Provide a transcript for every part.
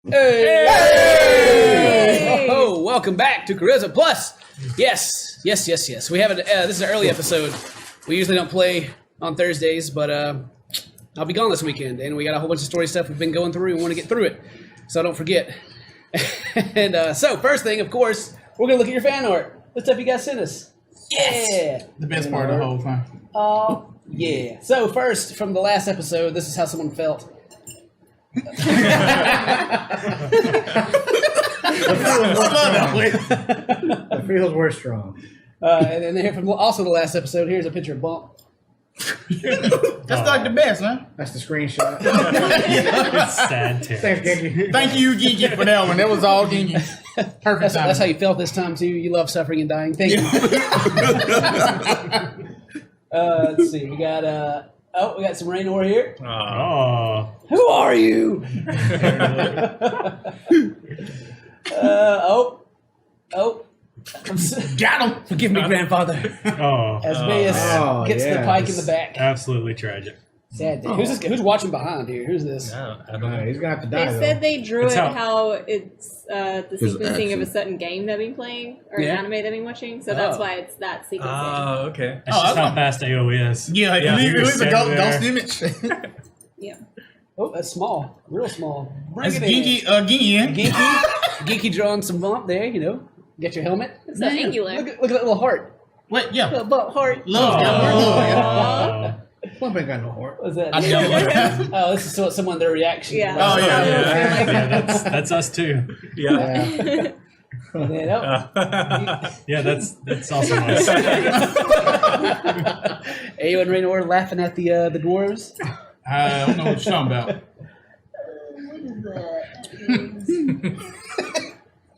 Hey! Oh, welcome back to Charisma Plus. Yes. We have this is an early episode. We usually don't play on Thursdays, but I'll be gone this weekend, and we got a whole bunch of story stuff we've been going through. We want to get through it, so don't forget. And so, first thing, of course, we're gonna look at your fan art. What stuff you guys sent us? Yes. Yeah. The best part of the whole thing. Oh, yeah. So first, from the last episode, this is how someone felt. The feels were strong. And then here from also the last episode, here's a picture of Bump. That's like the best, man. That's the screenshot. It's sad too. Thanks, Genki. Thank you, Genki, for that one. That was all Genki. Perfect time. That's how you felt this time, too. You love suffering and dying. Thank you. Let's see. We got some Raynor here. Oh. Who are you? Got him. Forgive me, grandfather. Oh. Asmodeus gets the pike in the back. Absolutely tragic. Sad day. Who's watching behind here? Who's this? I don't know. He's gonna have to die. They said they drew It's it how- how it's the sequencing of a action. certain game they've been playing or Yeah. an anime they've been watching, so that's why it's that sequencing. Oh, okay. That's just how fast AOE is. Yeah, Yeah, leave you're the sitting ghost there. image. Yeah. Oh, that's small. Real small. Bring That's it in. Genki. Geeky drawing some bump there, you know. Get your helmet. It's not angular. Look at that little heart. Wait, yeah. Little bump heart. Love, yeah. Plump ain't got no heart. What's that? I know. Oh, this is someone their reaction. Yeah. Oh, yeah. Yeah, that's us too. Yeah. And then, Yeah, that's also us. Ayo and Raynor laughing at the dwarves. I don't know what you're talking about.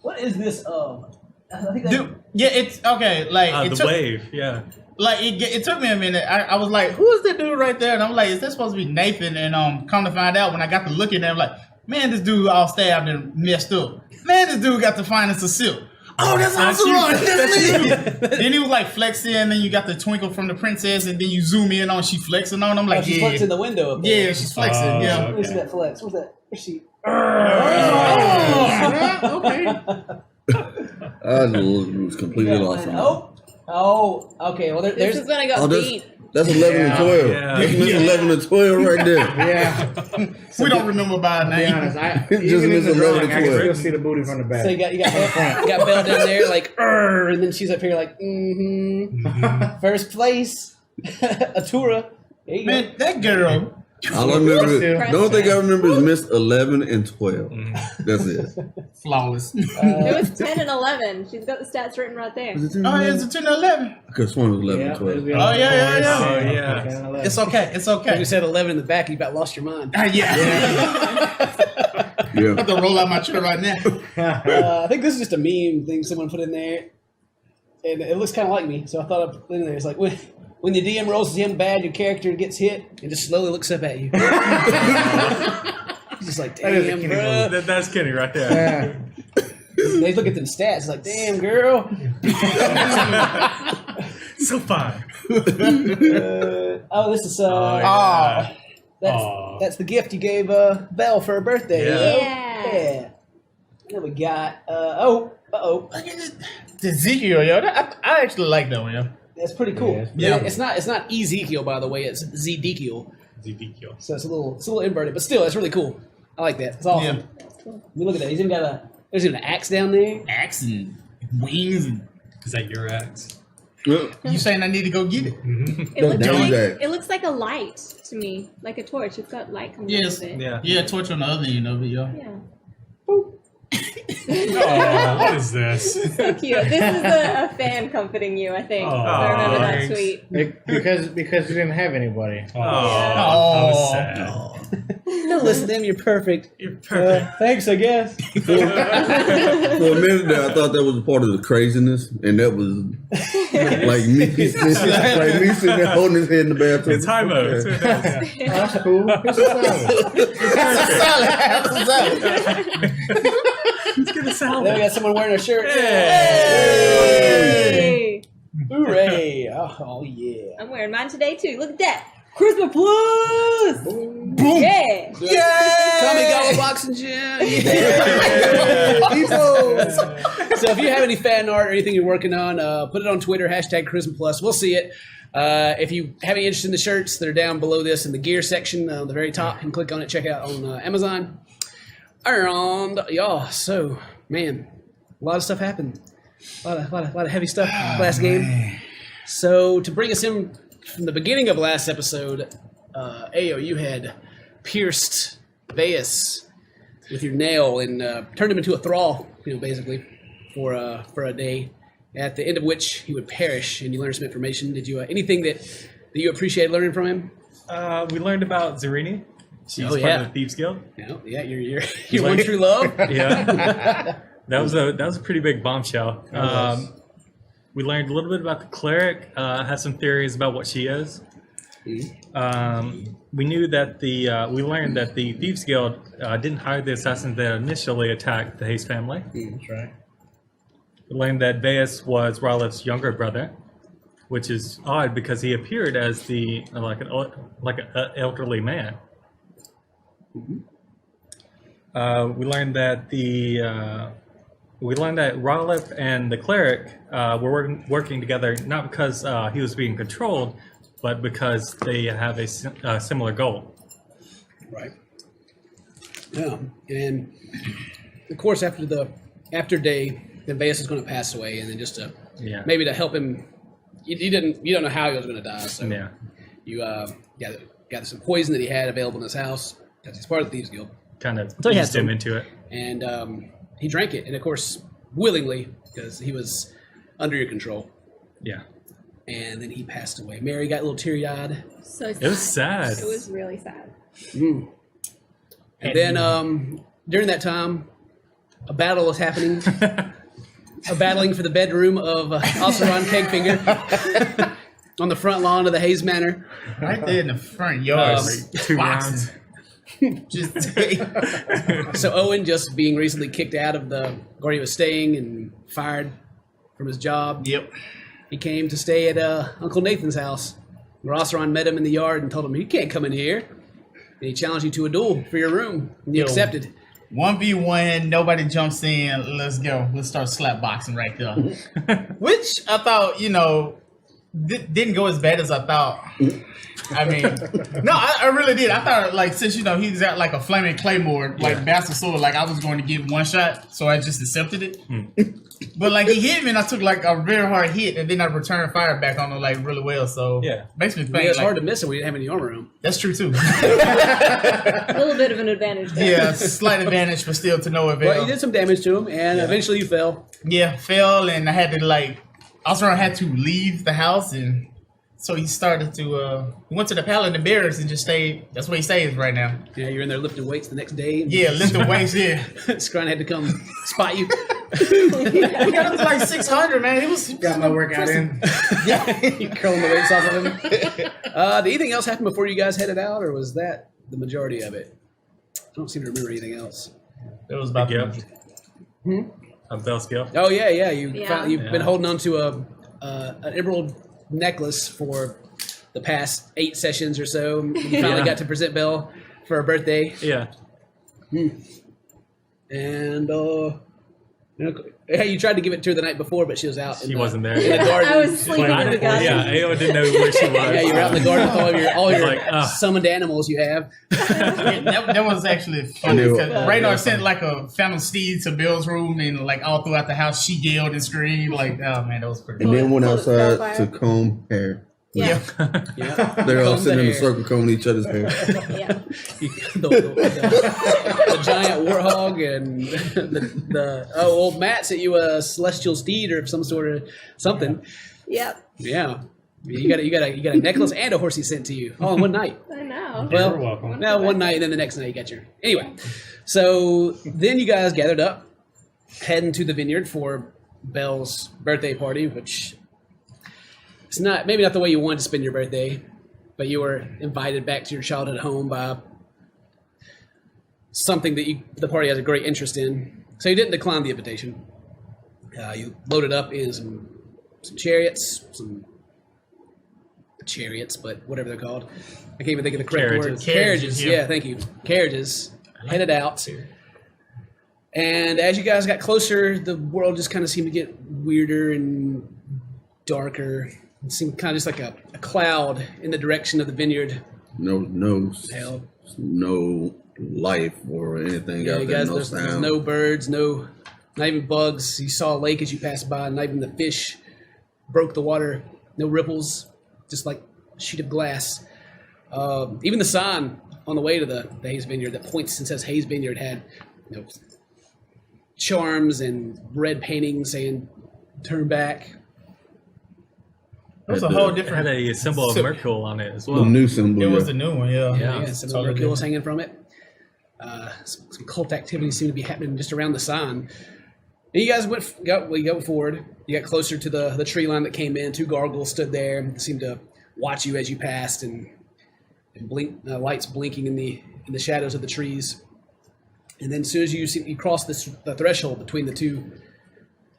What is this of? I think Dude, yeah, it's okay. Like it The took, wave, yeah. like it took me a minute. I was like, "Who is that dude right there?" And I'm like, "Is that supposed to be Nathan?" And come to find out when I got to look at him, like, man, this dude all stabbed and messed up. Man, this dude got the finest of silk. Oh, that's awesome! That's me. Then he was like flexing, and then you got the twinkle from the princess, and then you zoom in on she flexing on him, like, she's yeah, flexing the window up there. yeah, she's flexing, yeah. okay. Let me see that flex. What's that? Where's she? Okay. I was completely lost. Oh, okay. Well, This there's is when I got Oh, beat. that's 11 and 12. Yeah. That's 11 and 12 right there. Yeah. We don't remember by To be name. honest, Just even in miss the 11 drawing, I can to still see the booty from the back. so you got Belle down there like, and then she's up here like, first place, Atura. There you go. Man, that girl. All I remember, Still. the only thing I remember is missed 11 and 12. That's it. Flawless. It was 10 and 11. She's got the stats written right there. Was it 10 Oh, and yeah, 11? it's a 10 to 11. I could have sworn it was 11 and 12. Oh, yeah. Oh, yeah. It's okay. It's When okay. you said 11 in the back, you about lost your mind. Yeah. Yeah. I have to roll out my chair right now. I think this is just a meme thing someone put in there, and it looks kind of like me. So I thought I'd put it in there. It's like when the DM rolls him bad, your character gets hit and just slowly looks up at you. He's just like, That is a damn, Kenny bro. That's Kenny right there. Yeah. They look at them stats. It's like, damn, girl. So fine. This is yeah. that's the gift you gave Belle for her birthday. Yeah. you know? Yeah. Yeah. And then we got Ezekiel, yo. I actually like that one, yo. that's pretty cool. Yeah. It's not Ezekiel, by the way. It's Zedekiel. Ezekiel. So it's a little inverted, but still, it's really cool. I like that. It's awesome. Yeah. I mean, look at that. There's even an axe down there. Axe and wings. And Is that your axe? Well, you saying I need to go get it? It looks like a light to me, like a torch. It's got light coming Yes. out of it. Yeah. Yeah, torch on the other end of it, yo. Yeah. Oh, what is this? So cute. This is a fan comforting you, I think. Oh, I remember that thanks. tweet. Because you didn't have anybody. Oh, that was sad. Don't listen to them. You're perfect. You're perfect. Thanks, I guess. for a minute there, I thought that was a part of the craziness, and that was like me sitting there holding his head in the bathroom. It's high mode. That's cool. It's a salad. Let's get a Then salad. we got someone wearing a shirt. Hey. Hooray. Oh, yeah. I'm wearing mine today too. Look at that. Christmas Plus! Boom. Yeah. Tommy Yeah. Boxing Gym. Yeah. So if you have any fan art or anything you're working on, put it on Twitter, #Charisma Plus. We'll see it. If you have any interest in the shirts, they're down below this in the gear section on the very top. You can click on it, check it out on Amazon. And y'all, so man, a lot of stuff happened. A lot of heavy stuff last game. So to bring us in from the beginning of last episode, Ayo, you had pierced Veus with your nail and turned him into a thrall, basically for a day. At the end of which he would perish, and you learned some information. Did you anything that you appreciated learning from him? We learned about Zarini. She's Oh, part yeah. of the Thieves Guild. Yeah, your one true love. Yeah, that was a pretty big bombshell. We learned a little bit about the cleric. Had some theories about what she is. We knew that we learned that the Thieves Guild didn't hire the assassins that initially attacked the Hayes family. That's right. We learned that Veus was Ralph's younger brother, which is odd because he appeared as like an elderly man. We learned that Ralph and the cleric were working together not because he was being controlled, but because they have a similar goal. Right. Yeah, and of course after day, then Veus is going to pass away, and then just to maybe to help him, you don't know how he was going to die, so Yeah. you got some poison that he had available in his house because he's part of the Thieves Guild, Kind of So he had eased him some. into it. and he drank it, and of course willingly because he was under your control, Yeah. and then he passed away. Mary got a little teary-eyed, So sad. It was sad. It was really sad. and then during that time, a battle was happening. A battling for the bedroom of Oseron Kegfinger on the front lawn of the Hayes Manor. Right there in the front yard. 2 Boxing. rounds. Just So Owen, just being recently kicked out of where he was staying and fired from his job, Yep. he came to stay at Uncle Nathan's house. Where Oseron met him in the yard and told him, "You can't come in here." And he challenged you to a duel for your room, and you Yo. accepted. 1v1, nobody jumps in. Let's go. Let's start slap boxing right there. Which I thought, didn't go as bad as I thought. I mean, no, I really did. I thought, since, he's got like a flaming claymore, bastard sword, I was going to get one shot, so I just accepted it. But, he hit me, and I took, a very hard hit, and then I returned fire back on him, really well, so Yeah. makes me I mean, think, it's hard to miss him when you didn't have any armor on. that's true, too. A little bit of an advantage there. Yeah, slight advantage, but still to no avail. But you did some damage to him, and eventually you fell. Yeah, fell, and I had to I had to leave the house, and so he started to he went to the Paladin Barracks and just stayed. That's where he stays right now. Yeah, you're in there lifting weights the next day. Yeah, lifting weights. Yeah, Scrun had to come spot you. he got up to 600, man. He was Got my workout in. You curling the weights off of him. Did anything else happen before you guys headed out, or was that the majority of it? I don't seem to remember anything else. It was about Yeah. the A Bell's Guild. Oh yeah. You've Yeah. been holding on to an emerald necklace for the past 8 sessions or so. You finally got to present Belle for her birthday, Yeah. and you tried to give it to her the night before, but she was out. She wasn't there. In the garden. I was sleeping in the garden. Yeah, Ayo didn't know where she was. Yeah, you were out in the garden with all your Like, summoned animals you have. that was actually funny. I knew. 'Cause Raynor sent a phantom steed to Bill's room, and all throughout the house, she yelled and screamed. Oh man, that was pretty. And Funny. then went Pulled outside spellfire. to comb hair. Yeah. Yeah, They're all Comb sitting in the a hair. circle combing each other's hair. Yeah. the giant warthog and the old Matt sent you a celestial steed or some sort of something. Yep. Yeah, you got a necklace and a horse he sent to you all in one night. I know. Well, You're welcome. no, one night and then the next night you got your anyway. So then you guys gathered up, heading to the vineyard for Belle's birthday party, which it's maybe not the way you wanted to spend your birthday, but you were invited back to your childhood home by something that the party has a great interest in. So you didn't decline the invitation. You loaded up in some chariots, some chariots, but whatever they're called. I can't even think of the correct word. Carriages. Carriages, Yeah. yeah, thank you. Carriages headed out. And as you guys got closer, the world just kind of seemed to get weirder and darker. It seemed kind of just like a cloud in the direction of the vineyard. No Hell. no life or anything Yeah, out you there. guys, No there's sound. no birds, not even bugs. You saw a lake as you passed by, not even the fish broke the water. No ripples, just like a sheet of glass. Even the sign on the way to the Hayes Vineyard that points and says Hayes Vineyard had charms and red paintings saying "Turn back." It was a whole It had different. a symbol of So- Merkule on it as The well. new symbol. It was yeah. the new one, yeah. Yeah. Yeah, some Totally Mercule was different. hanging from it. Some cult activity seemed to be happening just around the sign. And you guys go forward. You got closer to the tree line that came in. Two gargoyles stood there and seemed to watch you as you passed, and blink lights blinking in the shadows of the trees. And then as soon as you cross the threshold between the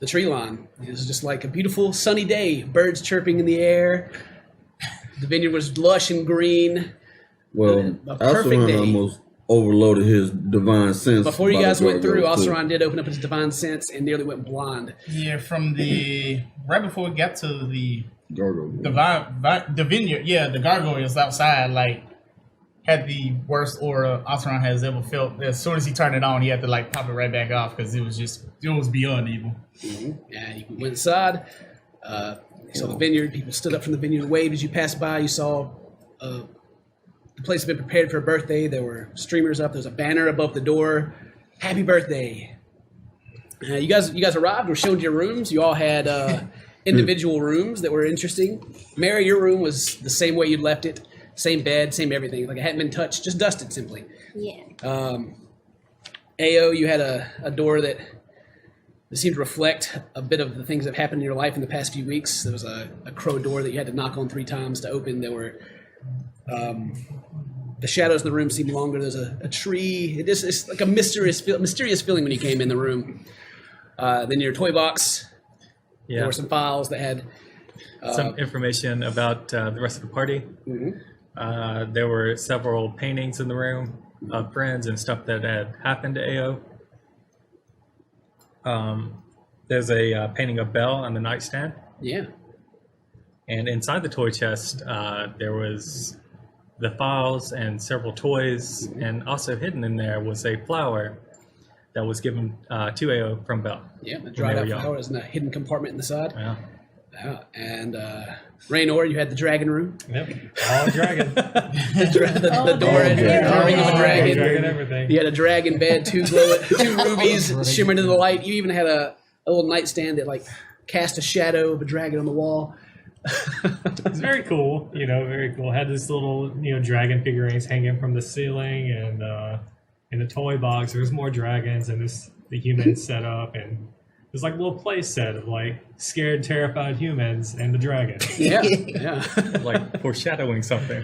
tree line, it was just like a beautiful sunny day. Birds chirping in the air. The vineyard was lush and green. Well, A perfect day. Alceron almost overloaded his divine sense. Before you by the guys went through, gargoyles, too. Alceron did open up his divine sense and nearly went blind. Yeah, from the right before we got to the Gargoyle. the vineyard, yeah, the gargoyles outside like had the worst aura Osron has ever felt. As soon as he turned it on, he had to like pop it right back off because it was beyond evil. And you went inside. You saw the vineyard. People stood up from the vineyard and waved as you passed by. You saw the place had been prepared for a birthday. There were streamers up. There was a banner above the door. Happy birthday. You guys arrived. Were shown to your rooms. You all had individual rooms that were interesting. Mary, your room was the same way you'd left it. Same bed, same everything. Like it hadn't been touched, just dusted simply. Yeah. Ao, you had a door that seemed to reflect a bit of the things that have happened in your life in the past few weeks. There was a crow door that you had to knock on 3 times to open. There were the shadows in the room seemed longer. There's a tree. It's like a mysterious feeling when you came in the room. Then your toy box. There Yeah. were some files that had Some information about the rest of the party. There were several paintings in the room of friends and stuff that had happened to AO. There's a painting of Belle on the nightstand. yeah. And inside the toy chest, there was the files and several toys. And also hidden in there was a flower that was given to AO from Belle. Yeah, the dried they out were young. flowers in a hidden compartment in the side. Yeah. And Raynor, you had the dragon room. Yep. All dragon. The door had yeah. the ring of a dragon. Dragon everything. You had a dragon bed, two rubies shimmering in the light. You even had a little nightstand that like cast a shadow of a dragon on the wall. It's very cool, very cool. Had this little, dragon figurines hanging from the ceiling, and in the toy box, there's more dragons, and the humans set up, and there's like a little play set of like scared, terrified humans and the dragon. Yeah, yeah. Like foreshadowing something.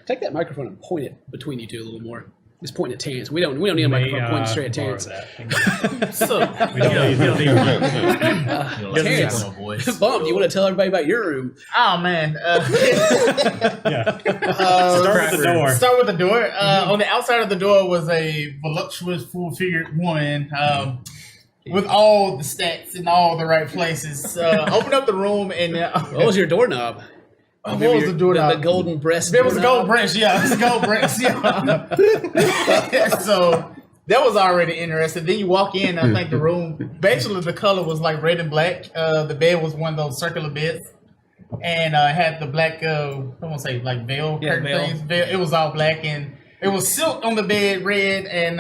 Take that microphone and point it between you two a little more. Just point at Terrence. We don't need a microphone pointing straight at Terrence. So We don't need Terrence, Bum, do you want to tell everybody about your room? oh man. Yeah. Start with the door. Start with the door. On the outside of the door was a voluptuous, full-figured woman with all the stats in all the right places. Open up the room and What was your doorknob? what was the doorknob? The golden breast. There was a doorknob? gold branch, yeah. It was a gold branch, yeah. So that was already interesting. Then you walk in, I think the room, basically the color was like red and black. The bed was one of those circular beds. And had the black, I won't say like veil Yeah, curtain veil. things. It was all black, and it was silk on the bed, red, and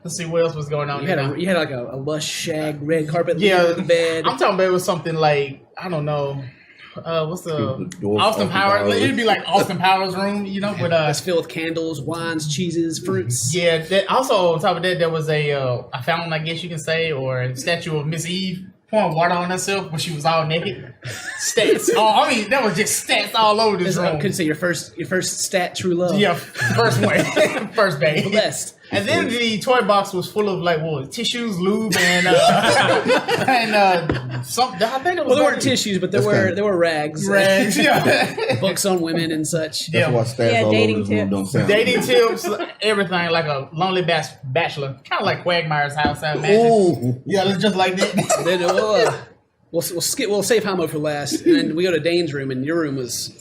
let's see what else was going on. You had like a lush shag red carpet leading Yeah, to the bed. I'm talking about it was something like, I don't know, what's the Dwarf Austin Powers? Powers. It'd be like Austin Powers' room, but It's filled with candles, wines, cheeses, fruits. yeah. Also on top of that, there was a fountain, I guess you can say, or a statue of Miss Eve pouring water on herself when she was all naked. Stats. That was just stats all over this I room. couldn't say your first stat true love. Yeah, first one, first day. Blessed. And then the toy box was full of like what tissues, lube, and some. I think it was. Well, there like weren't tissues, but there were rags, rags. Yeah. books on women and such. That's why stats all dating over this room tips. don't sound Dating good. tips, everything like a lonely bachelor, kind of like Quagmire's house. I imagine. Ooh. Yeah, it's just like that. Then we'll save Hamo for last, and then we go to Dane's room, and your room was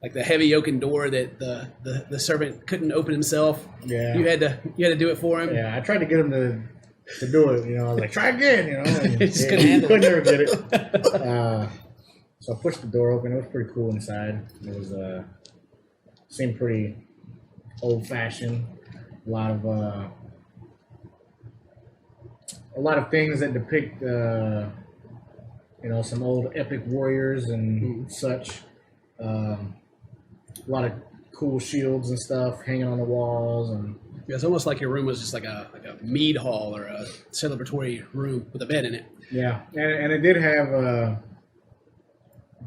like the heavy oaken door that the servant couldn't open himself. Yeah. You had to do it for him. Yeah, I tried to get him to do it. You know, I was like, try again. You know, and He just yeah, couldn't he handle couldn't ever get it. So I pushed the door open. It was pretty cool inside. It was seemed pretty old fashioned. A lot of things that depict some old epic warriors and such. A lot of cool shields and stuff hanging on the walls, and It's almost like your room was just like a mead hall or a celebratory room with a bed in it. yeah, and it did have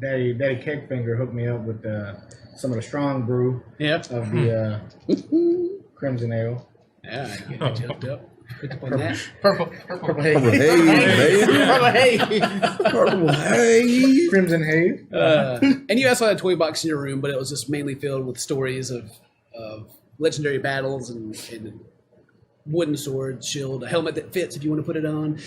Daddy Kegfinger hooked me up with some of the strong brew Yeah. of the Crimson Ale. Yeah, I get hooked up. Picked up on that. Purple Purple Haze. Purple haze, baby. Purple haze. Purple haze. Crimson Haze. And you also had a toy box in your room, but it was just mainly filled with stories of legendary battles and wooden sword, shield, a helmet that fits if you want to put it on.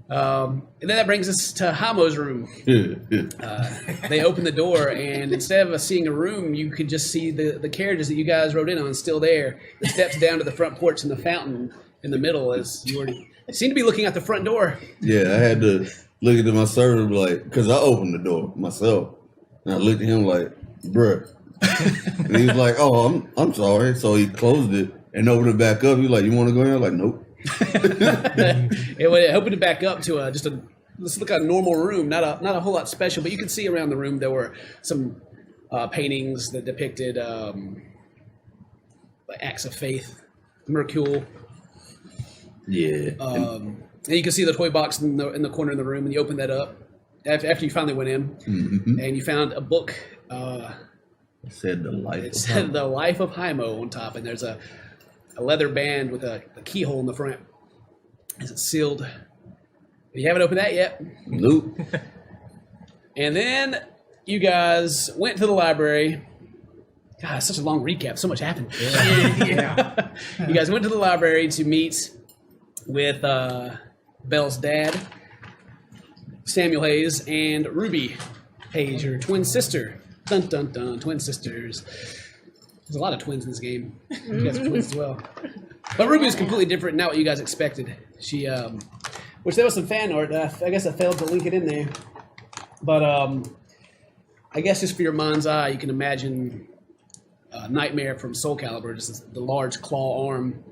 And then that brings us to Hamo's room. They open the door, and instead of seeing a room, you could just see the carriages that you guys rode in on still there. The steps down to the front porch and the fountain in the middle as you seem to be looking out the front door. Yeah, I had to look at my servant like, because I opened the door myself. And I looked at him like, bruh. And he was like, oh, I'm sorry. So he closed it and opened it back up. He was like, you want to go in? I was like, nope. It opened it back up to let's look at a normal room, not a whole lot special, but you could see around the room there were some paintings that depicted acts of faith, Mercule. Yeah. And you can see the toy box in the corner of the room, and you open that up after you finally went in, and you found a book. It said the life. It said The Life of Haimo on top, and there's a leather band with a keyhole in the front. Is it sealed? You haven't opened that yet. Nope. And then you guys went to the library. God, it's such a long recap. So much happened. Yeah. You guys went to the library to meet with Belle's dad, Samuel Hayes, and Ruby Hayes, your twin sister. Dun dun dun, twin sisters. There's a lot of twins in this game. You guys are twins as well. But Ruby is completely different, not what you guys expected. She, which there was some fan art. I guess I failed to link it in there. But I guess just for your mind's eye, you can imagine Nightmare from Soul Calibur, just the large claw arm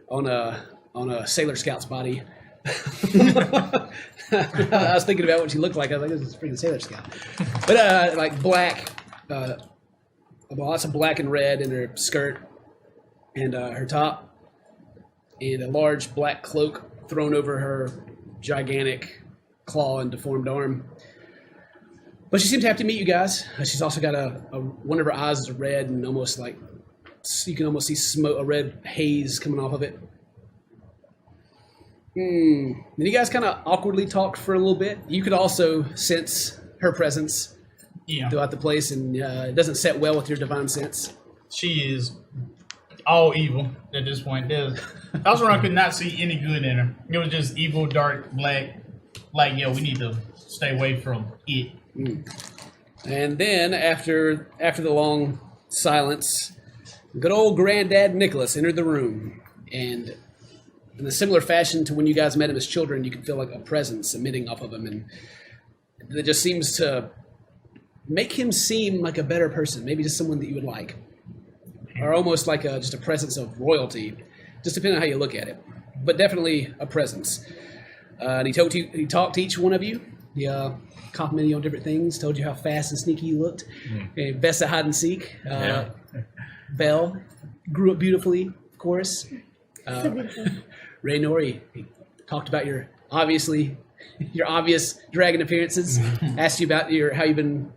on a Sailor Scout's body. I was thinking about what she looked like. I was like, this is a freaking Sailor Scout. But like black, lots of black and red in her skirt and her top, and a large black cloak thrown over her gigantic claw and deformed arm. But she seemed happy to meet you guys. She's also got one of her eyes is red and almost like you can almost see smoke, a red haze coming off of it. Then you guys kind of awkwardly talked for a little bit. You could also sense her presence throughout the place, and it doesn't set well with your divine sense. She is all evil at this point. Alceron could not see any good in her. It was just evil, dark, black. Like, we need to stay away from it. And then after the long silence, good old Granddad Nicholas entered the room, and in a similar fashion to when you guys met him as children, you can feel like a presence emitting off of him, and it just seems to make him seem like a better person, maybe just someone that you would like, or almost like just a presence of royalty, just depending on how you look at it, but definitely a presence. And he talked to each one of you. He complimented you on different things, told you how fast and sneaky you looked, best at hide and seek. Belle grew up beautifully, of course. Raynor, he talked about your obvious dragon appearances. Asked you about how you've been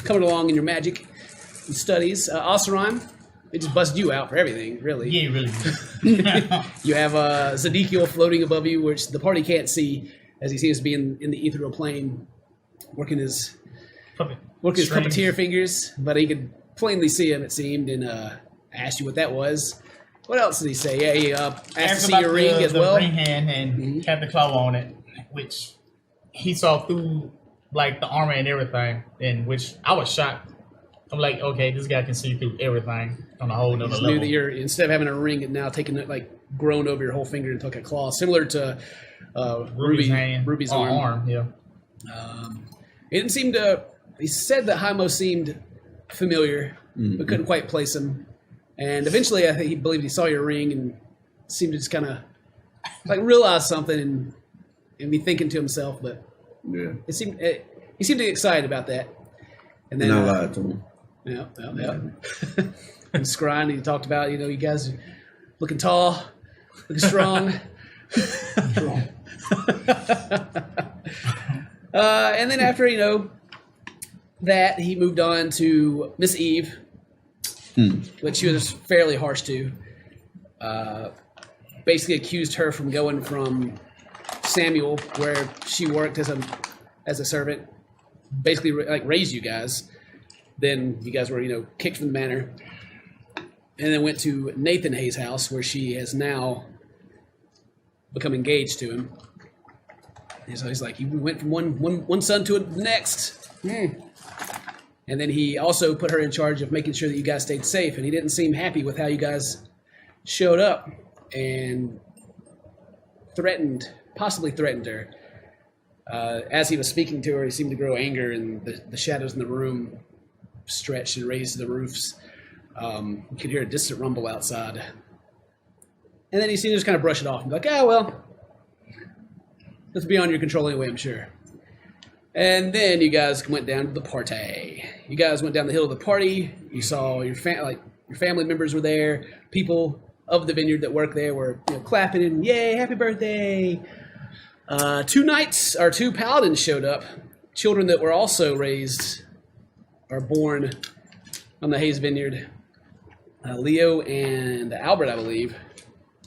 coming along in your magic and studies. Oseram, It just busted you out for everything, really. Yeah, really good. You have Zedekiel floating above you, which the party can't see, as he seems to be in the ethereal plane, working his puppeteer fingers, but he could plainly see him, it seemed, and asked you what that was. What else did he say? Yeah, he asked to see your ring as well. The ring hand and had the claw on it, which he saw through like the armor and everything, and which I was shocked. I'm like, okay, this guy can see through everything on a whole nother Just level. knew that you're, instead of having a ring, it now taking it like grown over your whole finger and took a claw, similar to Ruby's arm. Yeah. It didn't seem to. He said that Hymo seemed familiar, but couldn't quite place him. And eventually, I think he believed he saw your ring and seemed to just kind of like realize something and be thinking to himself. But Yeah. he seemed to get excited about that. And then And I lied to him. Yeah. And Scrying, he talked about, you guys are looking tall, looking strong. And then after, that, he moved on to Miss Eve, which she was fairly harsh to. Basically accused her from going from Samuel, where she worked as a servant, basically like raised you guys. Then you guys were, kicked from the manor. And then went to Nathan Hayes' house, where she has now become engaged to him. And so he's like, you went from one son to the next. And then he also put her in charge of making sure that you guys stayed safe. And he didn't seem happy with how you guys showed up and possibly threatened her. As he was speaking to her, he seemed to grow anger, and the shadows in the room stretched and raised to the roofs. You could hear a distant rumble outside. And then he seemed to just kind of brush it off and be like, well, that's beyond your control anyway, I'm sure. And then you guys went down to the party. You guys went down the hill of the party. You saw your family members were there. People of the vineyard that work there were clapping and, yay, happy birthday. Two paladins showed up. Children that were also raised or born on the Hayes Vineyard. Leo and Albert, I believe.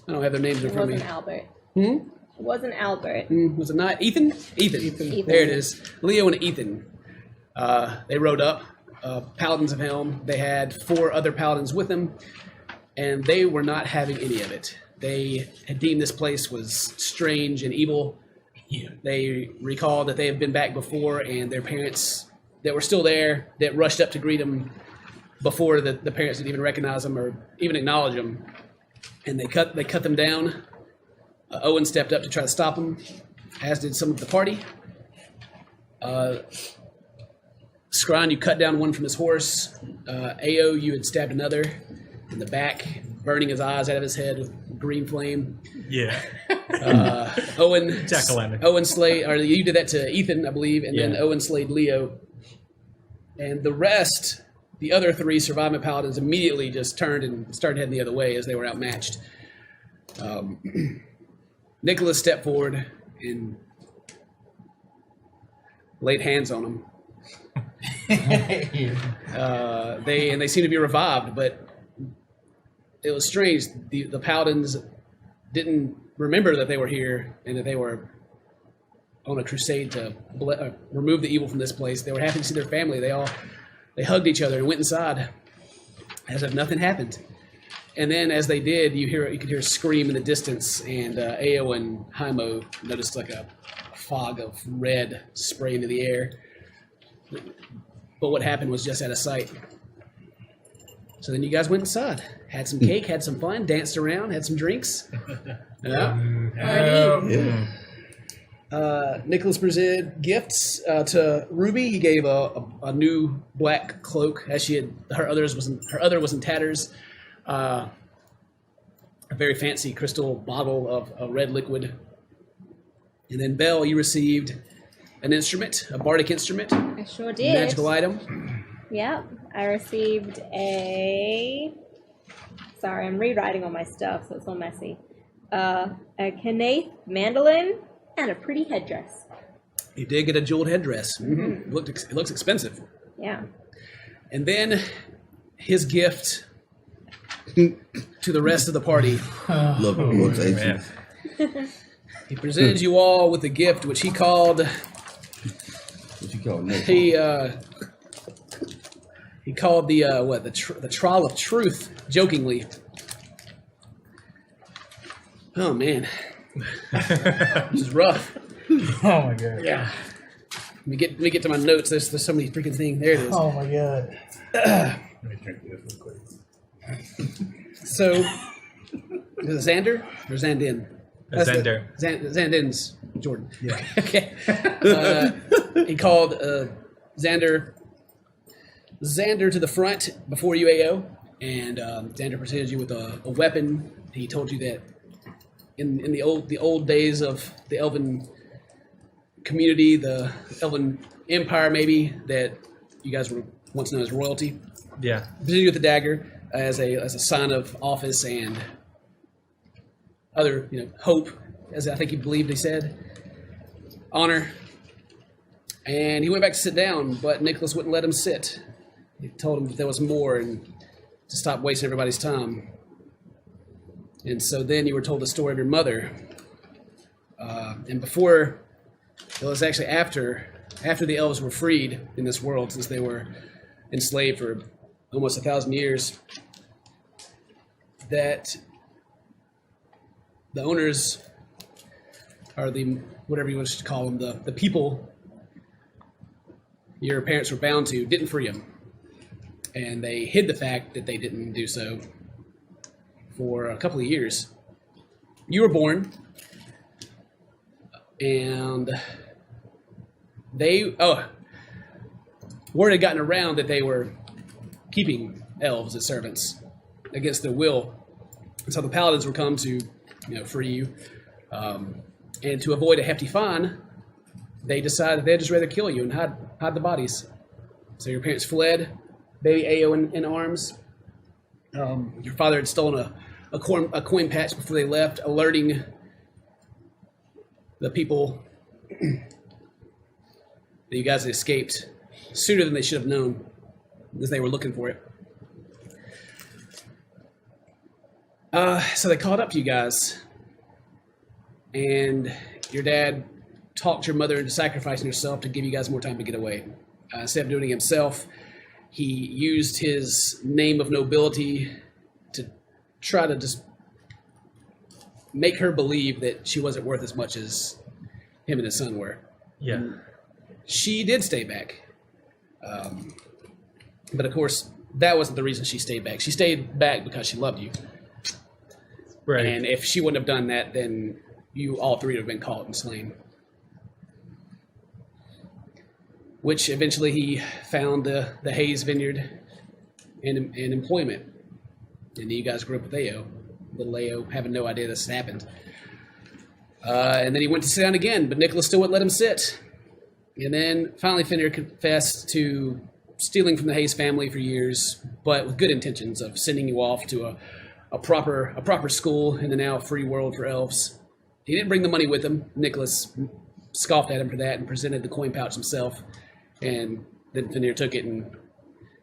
I don't have their names in It front of me. wasn't Albert. It wasn't Albert. Was it not Ethan? Ethan. There it is. Leo and Ethan. They rode up. Paladins of Helm. They had 4 other paladins with them, and they were not having any of it. They had deemed this place was strange and evil. They recalled that they had been back before, and their parents that were still there that rushed up to greet them before the parents didn't even recognize them or even acknowledge them. And they cut them down. Owen stepped up to try to stop them, as did some of the party. Scrying, you cut down one from his horse. Ao, you had stabbed another in the back, burning his eyes out of his head with green flame. Yeah. Owen Jack-o'-lantern. Owen slayed, or you did that to Ethan, I believe, and then Yeah. Owen slayed Leo. And the rest, the other 3 surviving paladins, immediately just turned and started heading the other way as they were outmatched. Nicholas stepped forward and laid hands on them. They seemed to be revived, but it was strange. The paladins didn't remember that they were here and that they were on a crusade to remove the evil from this place. They were happy to see their family. They hugged each other and went inside as if nothing happened. And then as they did, you could hear a scream in the distance, and Ao and Hymo noticed like a fog of red spray into the air. But what happened was just out of sight. So then you guys went inside, had some cake, had some fun, danced around, had some drinks. Yeah. Nicholas presented gifts to Ruby. He gave a new black cloak, as her other was in tatters. A very fancy crystal bottle of red liquid. And then Belle, you received an instrument, a bardic instrument, I sure did. magical item. Yep. I received sorry, I'm rewriting all my stuff, so it's all messy. A Knaith mandolin and a pretty headdress. You did get a jeweled headdress. Mm-hmm. It looks expensive. Yeah. And then his gift to the rest of the party. Love the quotation. Man. He presented you all with a gift which he called What you call it? he called the trial of truth, jokingly. Oh man, this is rough. Oh my god. Yeah. Let me get to my notes. There's so many freaking things. There it is. Oh my god. Let me drink this real quick. So, is it Xander or Zandin? Xander. Zandin's Jordan. Yeah. Okay. He called Xander to the front before UAO, and Xander presented you with a weapon. He told you that in the old days of the Elven community, the Elven Empire, maybe, that you guys were once known as royalty. Yeah. Presented you with the dagger as a sign of office and other, hope, as I think he believed he said, honor. And he went back to sit down, but Nicholas wouldn't let him sit. He told him that there was more and to stop wasting everybody's time. And so then you were told the story of your mother. And before, it was actually after the elves were freed in this world, since they were enslaved for almost 1,000 years, that the owners, or the whatever you want to call them, the people your parents were bound to, didn't free them. And they hid the fact that they didn't do so for a couple of years. You were born, and word had gotten around that they were keeping elves as servants against their will. And so the paladins were come to, free you. And to avoid a hefty fine, they decided they'd just rather kill you and hide the bodies. So your parents fled, baby Ao in arms. Your father had stolen a coin patch before they left, alerting the people that you guys had escaped sooner than they should have known, because they were looking for it. So they caught up to you guys, and your dad talked your mother into sacrificing herself to give you guys more time to get away. Instead of doing it himself, he used his name of nobility to try to just make her believe that she wasn't worth as much as him and his son were. Yeah. She did stay back. But of course, that wasn't the reason she stayed back. She stayed back because she loved you. Right. And if she wouldn't have done that, then you all three would have been caught and slain. Which eventually he found the Hayes Vineyard and employment. And you guys grew up with Ao. Little Ao having no idea this happened. And then he went to sit down again, but Nicholas still wouldn't let him sit. And then finally Fenrir confessed to stealing from the Hayes family for years, but with good intentions of sending you off to a proper school in the now free world for elves. He didn't bring the money with him. Nicholas scoffed at him for that and presented the coin pouch himself. And then Fenrir took it and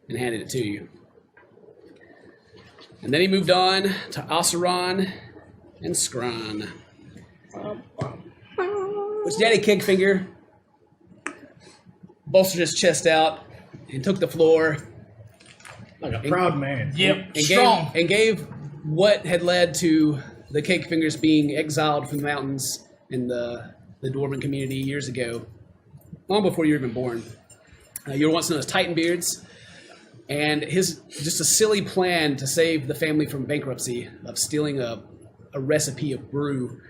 handed it to you. And then he moved on to Oseron and Scran. Which Daddy Kegfinger bolstered his chest out and took the floor. Like a proud man. Yep. And Strong. gave what had led to the Cakefingers being exiled from the mountains in the Dwarven community years ago, long before you were even born. You were once known as Titanbeards, and his just a silly plan to save the family from bankruptcy of stealing a recipe of brew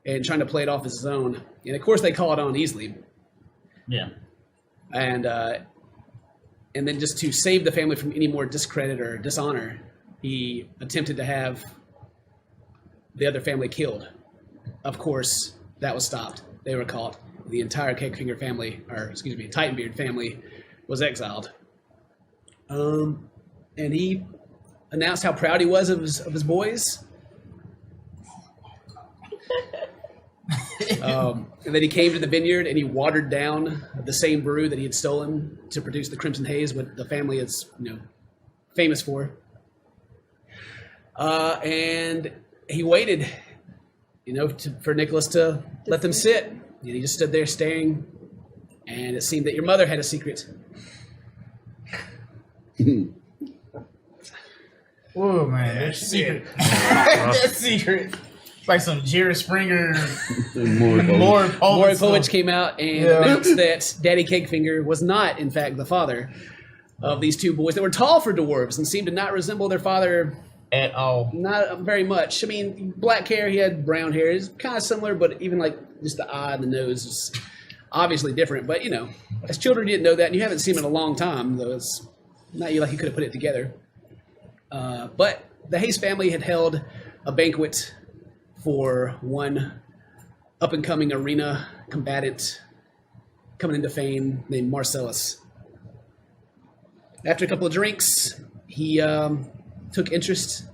and trying to play it off as his own. And of course they caught on easily. Yeah. And then just to save the family from any more discredit or dishonor, he attempted to have the other family killed. Of course, that was stopped. They were caught. The entire Cakefinger family, Titanbeard family, was exiled. And he announced how proud he was of his boys. And then he came to the vineyard and he watered down the same brew that he had stolen to produce the Crimson Haze, what the family is, famous for. And he waited, for Nicholas to let them sit. And he just stood there staring. And it seemed that your mother had a secret. Oh man, that's secret. That's secret. It's like some Jerry Springer, Lord Maury Povich came out and announced that Daddy Cakefinger was not, in fact, the father of these two boys that were tall for dwarves and seemed to not resemble their father at all. Not very much. I mean, black hair, he had brown hair. It's kind of similar, but even like just the eye and the nose was obviously different. But, as children, you didn't know that, and you haven't seen him in a long time, though it's not like you could have put it together. But the Hayes family had held a banquet for one up-and-coming arena combatant coming into fame named Marcellus. After a couple of drinks, he took interest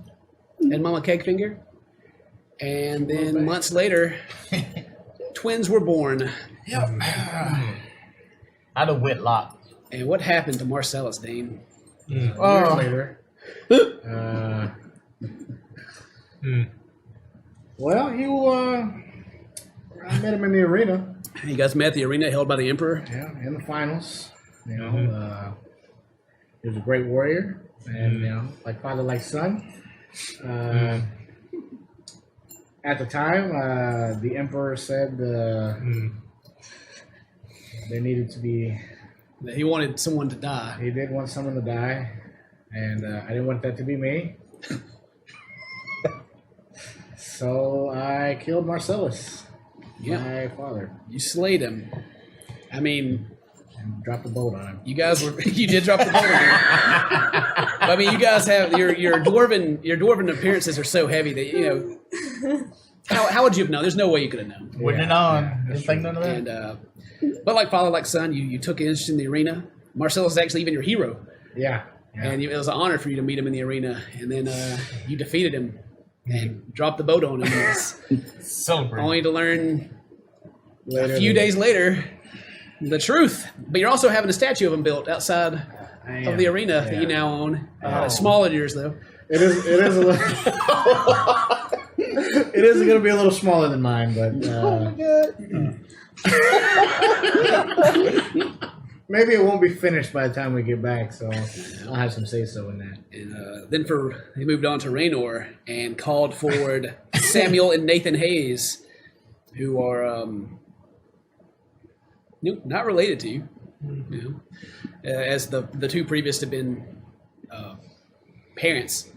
in Mama Cakefinger, and then months later, twins were born. Yep. Out of wedlock. And what happened to Marcellus, Dane? Years later. Well, I met him in the arena. You guys met at the arena held by the Emperor? Yeah, in the finals. He was a great warrior, and like father, like son. At the time, the Emperor said there needed to be. He wanted someone to die. He did want someone to die, and I didn't want that to be me. So I killed Marcellus, my father. You slayed him. I mean, and dropped the boat on him. You guys you did drop the boat on him. I mean, you guys have your dwarven appearances are so heavy that how would you have known? There's no way you could have known. Wouldn't have known. Didn't think none of that. And but like father, like son, you took interest in the arena. Marcellus is actually even your hero. Yeah. And it was an honor for you to meet him in the arena, and then you defeated him and dropped the boat on him. Celebrate. Only to learn a few days later the truth. But you're also having a statue of him built outside of the arena that you now own. Smaller than yours, though. It is a little. It is going to be a little smaller than mine, but. Oh my god. Maybe it won't be finished by the time we get back, so I'll have some say-so in that. And then he moved on to Raynor and called forward Samuel and Nathan Hayes, who are not related to you, as the two previous have been parents.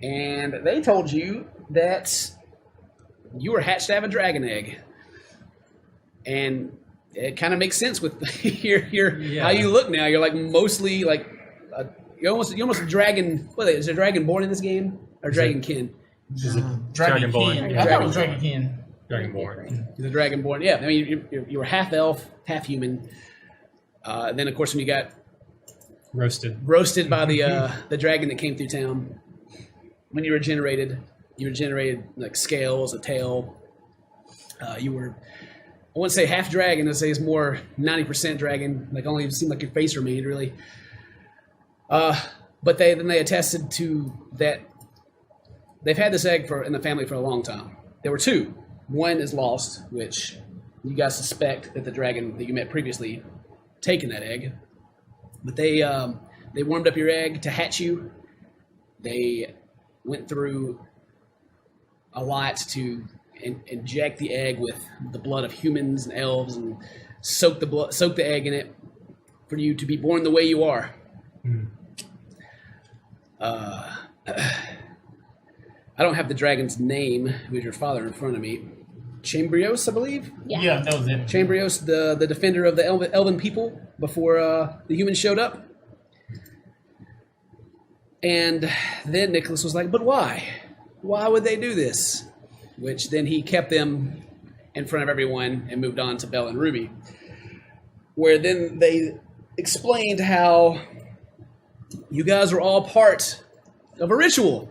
And they told you that you were hatched to have a dragon egg. And it kind of makes sense with how you look now. You're like mostly like you're almost a dragon. What is there a dragon born in this game or dragonkin? Dragonborn. I thought it was Dragonkin. Dragonborn. He's a dragonborn. Yeah, I mean you were half elf, half human. Then of course when you got roasted by the dragon that came through town. When you regenerated like scales, a tail. You were. I wouldn't say half dragon. I'd say it's more 90% dragon. Like only seemed like your face remained really. But they attested to that. They've had this egg in the family for a long time. There were two. One is lost, which you guys suspect that the dragon that you met previously taken that egg. But they warmed up your egg to hatch you. They went through a lot to inject the egg with the blood of humans and elves and soak the egg in it for you to be born the way you are. I don't have the dragon's name, who is your father, in front of me. Chambrios, I believe? Yeah, that was it. Chambrios, the defender of the elven people before the humans showed up. And then Nicholas was like, but why? Why would they do this? Which then he kept them in front of everyone and moved on to Belle and Ruby. Where then they explained how you guys were all part of a ritual.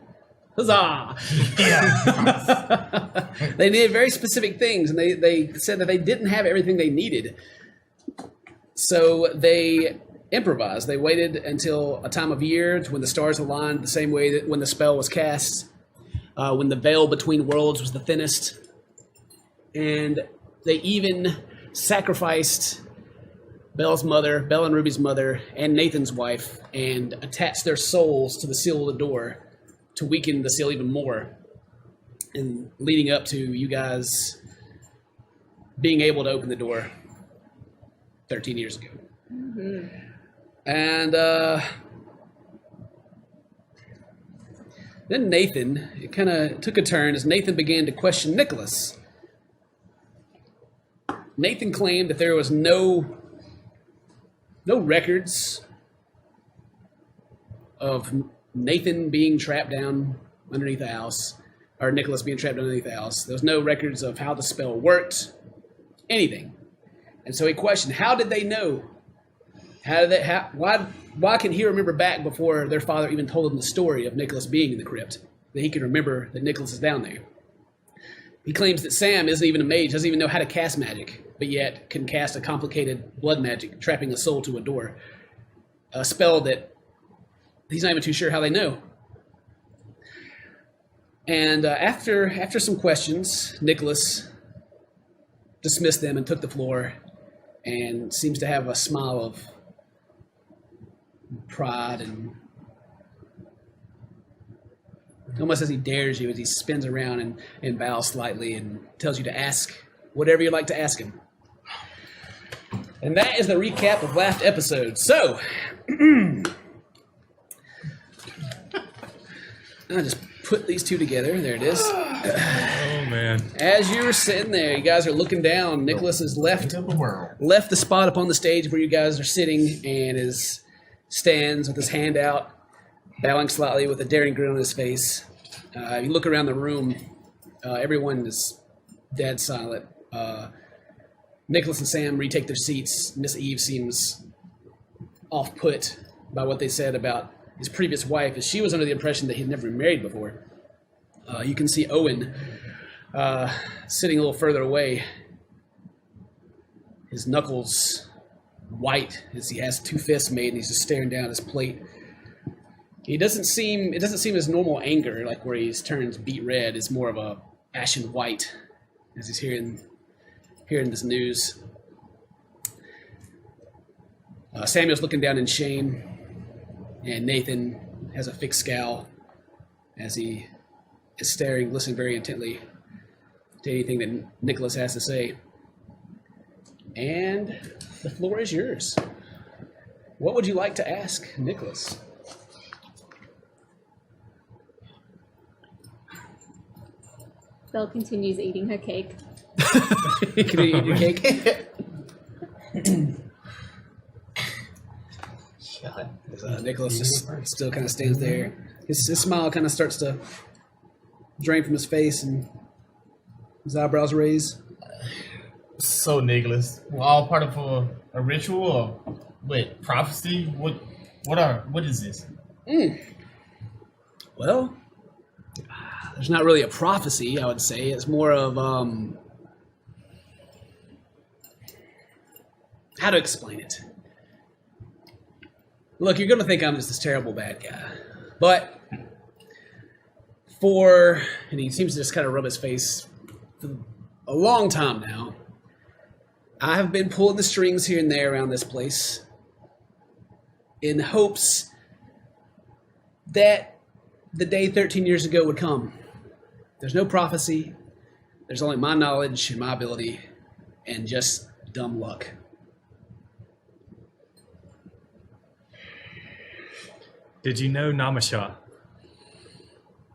Huzzah! Yeah. They did very specific things, and they said that they didn't have everything they needed. So they improvise. They waited until a time of year when the stars aligned the same way that when the spell was cast, when the veil between worlds was the thinnest. And they even sacrificed Belle and Ruby's mother, and Nathan's wife, and attached their souls to the seal of the door to weaken the seal even more. And leading up to you guys being able to open the door 13 years ago. Mm-hmm. And then Nathan, it kind of took a turn as Nathan began to question Nicholas. Nathan claimed that there was no records of Nathan being trapped down underneath the house, or Nicholas being trapped underneath the house. There was no records of how the spell worked, anything. And so he questioned, how did they know? Why can he remember back before their father even told him the story of Nicholas being in the crypt, that he can remember that Nicholas is down there? He claims that Sam isn't even a mage, doesn't even know how to cast magic, but yet can cast a complicated blood magic, trapping a soul to a door. A spell that he's not even too sure how they know. And after some questions, Nicholas dismissed them and took the floor and seems to have a smile of pride and almost as he dares you as he spins around and bows slightly and tells you to ask whatever you'd like to ask him. And that is the recap of last episode. So, I'll just put these two together. There it is. Oh, man. As you were sitting there, you guys are looking down. Nicholas has left the spot upon the stage where you guys are sitting and stands with his hand out, bowing slightly with a daring grin on his face. You look around the room. Everyone is dead silent. Nicholas and Sam retake their seats. Miss Eve seems off-put by what they said about his previous wife, as she was under the impression that he'd never been married before. You can see Owen sitting a little further away. His knuckles white as he has two fists made, and he's just staring down at his plate. It doesn't seem his normal anger, like where he turns beet red. It's more of a ashen white as he's hearing this news. Samuel's looking down in shame, and Nathan has a fixed scowl as he is staring, listening very intently to anything that Nicholas has to say. And the floor is yours. What would you like to ask Nicholas? Belle continues eating her cake. Can you eat your cake? Nicholas just still kind of stands there. His smile kind of starts to drain from his face, and his eyebrows raise. So, Nicholas, we're all part of a ritual or wait, prophecy? What is this? Well, there's not really a prophecy, I would say. It's more of how to explain it. Look, you're going to think I'm just this terrible bad guy. But and he seems to just kind of rub his face for a long time now, I have been pulling the strings here and there around this place in hopes that the day 13 years ago would come. There's no prophecy. There's only my knowledge and my ability and just dumb luck. Did you know Namasha?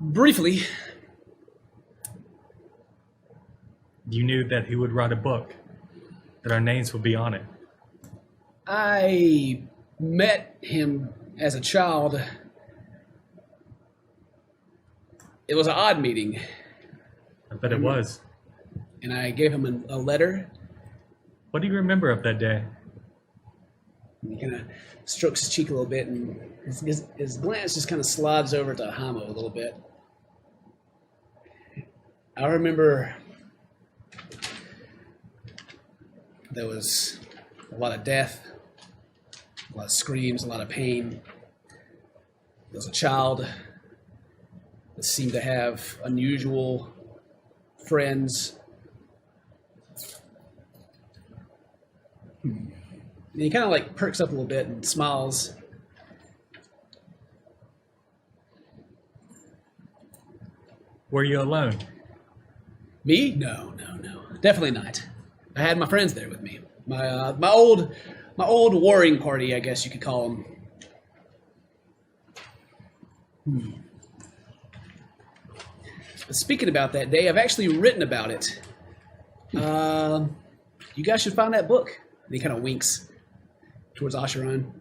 Briefly. You knew that he would write a book, that our names would be on it. I met him as a child. It was an odd meeting. I bet it was. And I gave him a letter. What do you remember of that day? He kind of strokes his cheek a little bit, and his glance just kind of slides over to Hamo a little bit. I remember there was a lot of death, A lot of screams, a lot of pain. There was a child that seemed to have unusual friends. And he kind of like perks up a little bit and smiles. Were you alone? Me? No. Definitely not. I had my friends there with me. My old warring party, I guess you could call them. But speaking about that day, I've actually written about it. You guys should find that book. And he kind of winks towards Asheron.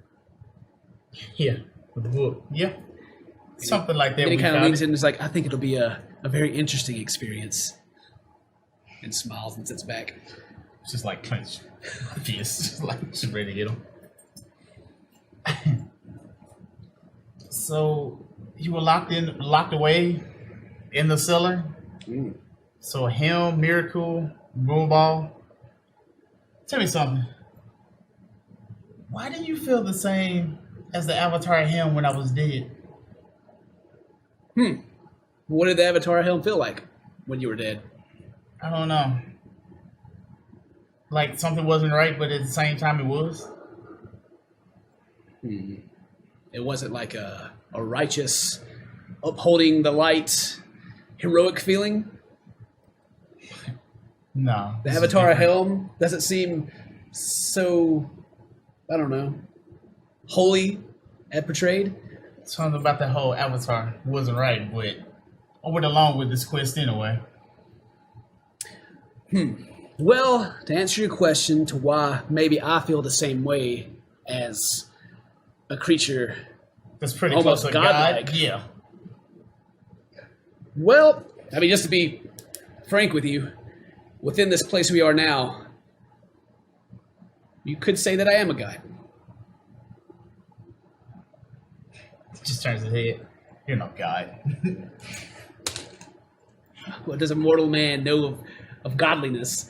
Yeah, with the book. Yeah, something like that. And he we kind of found leans it. in and is like, I think it'll be a very interesting experience. And smiles and sits back. It's just like clenched fist, just like she's ready to get him. So you were locked away in the cellar. So him, Miracle, Moorball. Tell me something. Why did you feel the same as the Avatar Helm when I was dead? What did the Avatar helm feel like when you were dead? I don't know. Like something wasn't right, but at the same time it was. It wasn't like a righteous, upholding the light, heroic feeling. No. The this is Avatar different. helm doesn't seem so, I don't know, holy at portrayed. Something about that whole Avatar wasn't right, but I went along with this quest anyway. Well, to answer your question to why maybe I feel the same way as a creature, That's pretty Almost close to godlike. God. Yeah. well, I mean, just to be frank with you, within this place we are now, you could say that I am a god. Just turns his head. You're no God. What does a mortal man know of godliness?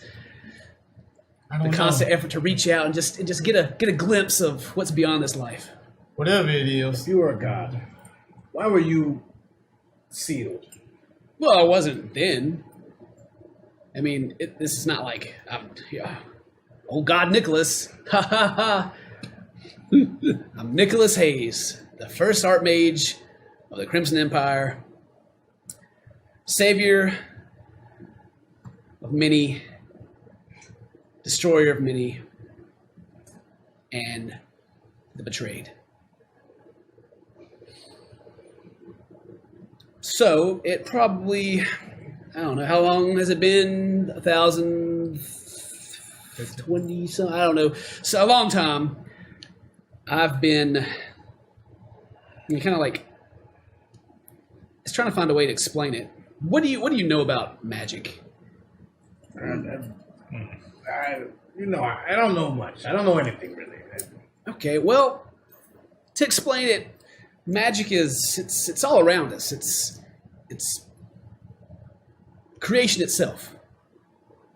I The don't constant know. effort to reach out and just get a glimpse of what's beyond this life. Whatever it is. If you were a god, why were you sealed? Well, I wasn't then. I mean, this is not like old God Nicholas. Ha ha ha. I'm Nicholas Hayes, the first Archmage of the Crimson Empire, savior of many, destroyer of many, and the betrayed. So it probably, I don't know, how long has it been? 1,020 some, I don't know. So a long time. I've been kind of like, it's trying to find a way to explain it. What do you know about magic? I don't know much. I don't know anything really. Okay, well, to explain it, magic is it's all around us. It's creation itself.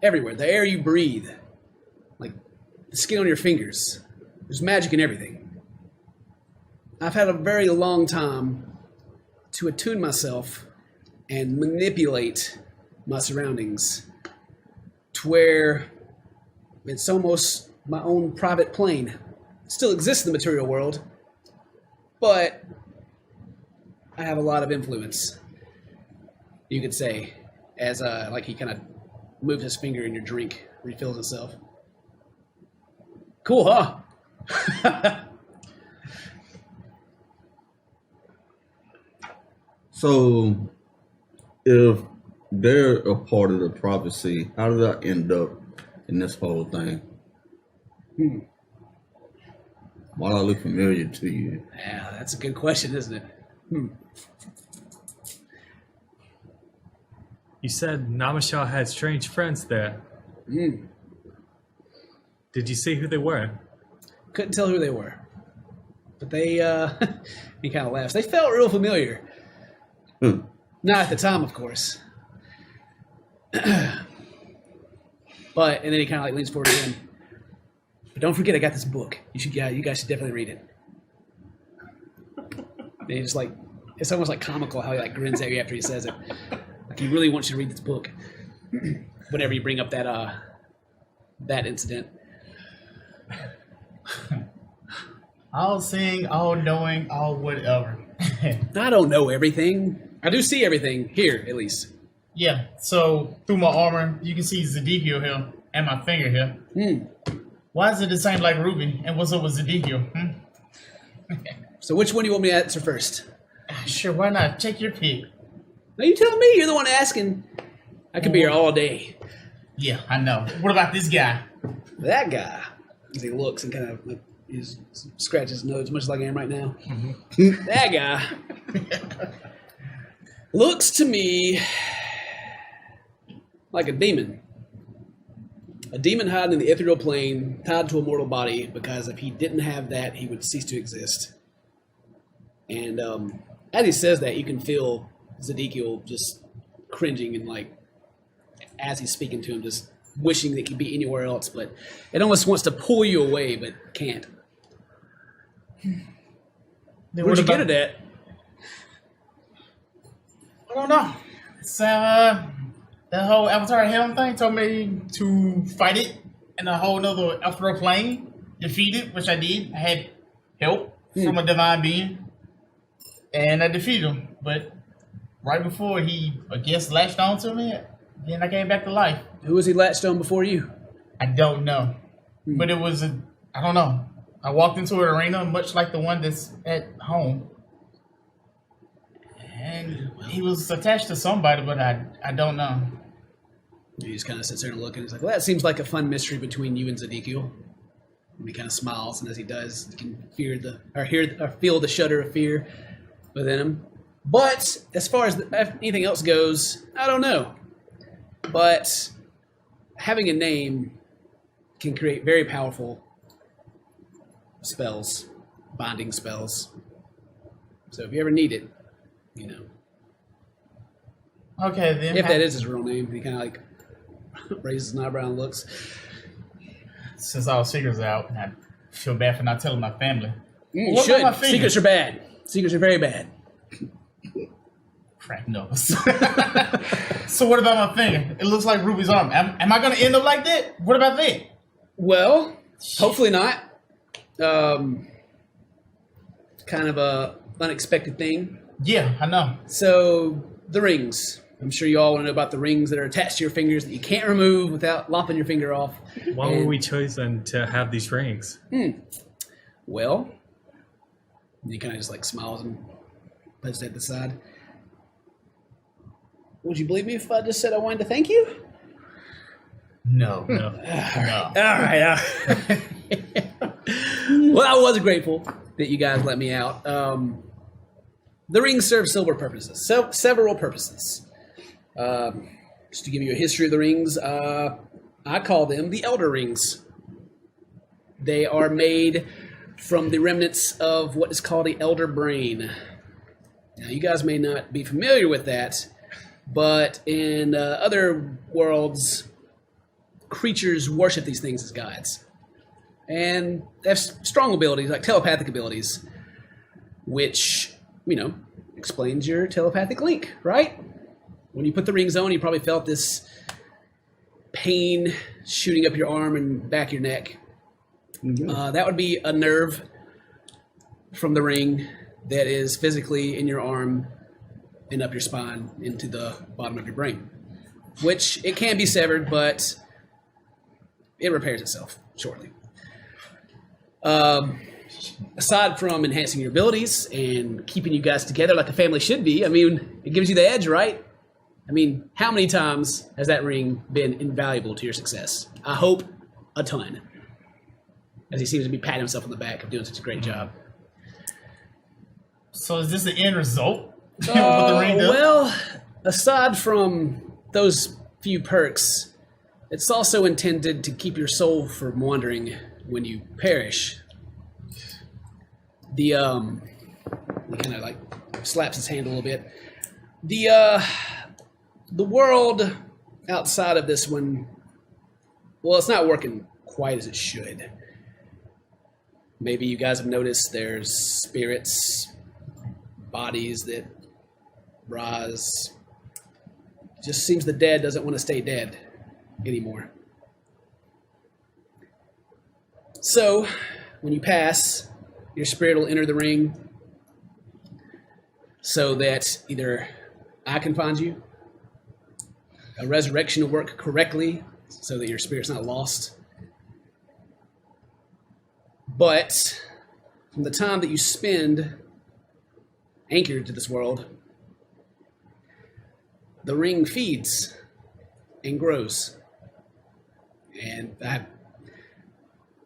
Everywhere. The air you breathe. Like the skin on your fingers. There's magic in everything. I've had a very long time to attune myself and manipulate my surroundings to where it's almost my own private plane. It still exists in the material world, but I have a lot of influence, you could say, as like he kind of moves his finger in your drink, refills itself. Cool, huh? So, if they're a part of the prophecy, how did I end up in this whole thing? Why do I look familiar to you? Yeah, that's a good question, isn't it? You said Namashah had strange friends there. Did you see who they were? Couldn't tell who they were. But they, he kind of laughs. They felt real familiar. Not at the time, of course. But, and then he kind of like leans forward again. But don't forget, I got this book. You guys should definitely read it. And he just like, it's almost like comical how he like grins at you after he says it. Like he really wants you to read this book. Whenever you bring up that incident. All seeing, all knowing, all whatever. I don't know everything. I do see everything here, at least. Yeah, so through my armor, you can see Zedekiel here and my finger here. Why is it the same like Ruby? And what's up with Zedekiel? So which one do you want me to answer first? Sure, why not? Take your pick. Now you tell me. You're the one asking. I could be here all day. Yeah, I know. What about this guy? That guy, as he looks and kind of like, he scratches his nose, much like I am right now. That guy looks to me like a demon. A demon hiding in the ethereal plane, tied to a mortal body, because if he didn't have that, he would cease to exist. And as he says that, you can feel Zedekiel just cringing and like, as he's speaking to him, just wishing that he could be anywhere else, but it almost wants to pull you away, but can't. Where'd you get it at? I don't know. It's that whole Avatar Helm thing told me to fight it in a whole nother ethereal plane, defeat it, which I did. I had help from a divine being, and I defeated him. But right before he, I guess, latched on to me, then I came back to life. Who was he latched on before you? I don't know, but it was I don't know. I walked into an arena much like the one that's at home, and he was attached to somebody, but I don't know. He just kind of sits there and looks, and he's like, well, that seems like a fun mystery between you and Zedekiel. And he kind of smiles, and as he does, you can feel the shudder of fear within him. But as far as anything else goes, I don't know. But having a name can create very powerful spells, binding spells. So if you ever need it, you know. Okay, then. If that is his real name, he kind of like raises an eyebrow and looks. Since all secrets are out, I feel bad for not telling my family. You What about my should. finger? Secrets are bad. Secrets are very bad. Crap knows. So what about my finger? It looks like Ruby's arm. Am I going to end up like that? What about that? Well, hopefully not. Kind of a unexpected thing. Yeah, I know. So the rings. I'm sure you all want to know about the rings that are attached to your fingers that you can't remove without lopping your finger off. Why were we chosen to have these rings? Well, he kind of just like smiles and puts it at the side. Would you believe me if I just said I wanted to thank you? No. No. No. All right. Well, I was grateful that you guys let me out. The rings serve several purposes. Just to give you a history of the rings, I call them the Elder Rings. They are made from the remnants of what is called the Elder Brain. Now, you guys may not be familiar with that, but in other worlds, creatures worship these things as gods. And they have strong abilities, like telepathic abilities, which, you know, explains your telepathic link, right? When you put the rings on, you probably felt this pain shooting up your arm and back your neck. That would be a nerve from the ring that is physically in your arm and up your spine into the bottom of your brain, which it can be severed, but it repairs itself shortly. Aside from enhancing your abilities and keeping you guys together like a family should be, I mean, it gives you the edge, right? I mean, how many times has that ring been invaluable to your success? I hope a ton. As he seems to be patting himself on the back of doing such a great job. So is this the end result? What the ring does? Well, aside from those few perks, it's also intended to keep your soul from wandering when you perish. He kind of like slaps his hand a little bit. The world outside of this one, well, it's not working quite as it should. maybe you guys have noticed there's spirits, bodies that rise. Just seems the dead doesn't want to stay dead anymore. So, when you pass, your spirit will enter the ring so that either I can find you, a resurrection will work correctly so that your spirit's not lost. But from the time that you spend anchored to this world, the ring feeds and grows. And I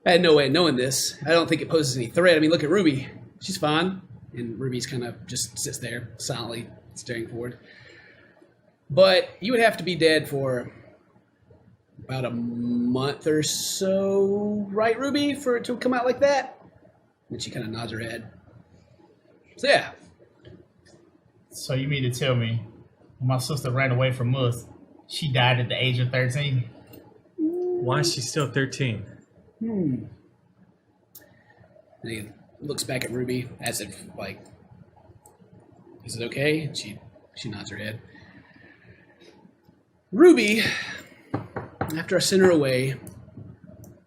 had no way of knowing this. I don't think it poses any threat. I mean, look at Ruby. She's fine. And Ruby's kind of just sits there silently staring forward. But you would have to be dead for about a month or so, right, Ruby, for it to come out like that? And she kind of nods her head. So, yeah. So you mean to tell me when my sister ran away from us, she died at the age of 13? Why is she still 13? And he looks back at Ruby as if, like, is it okay? And she nods her head. Ruby, after I sent her away,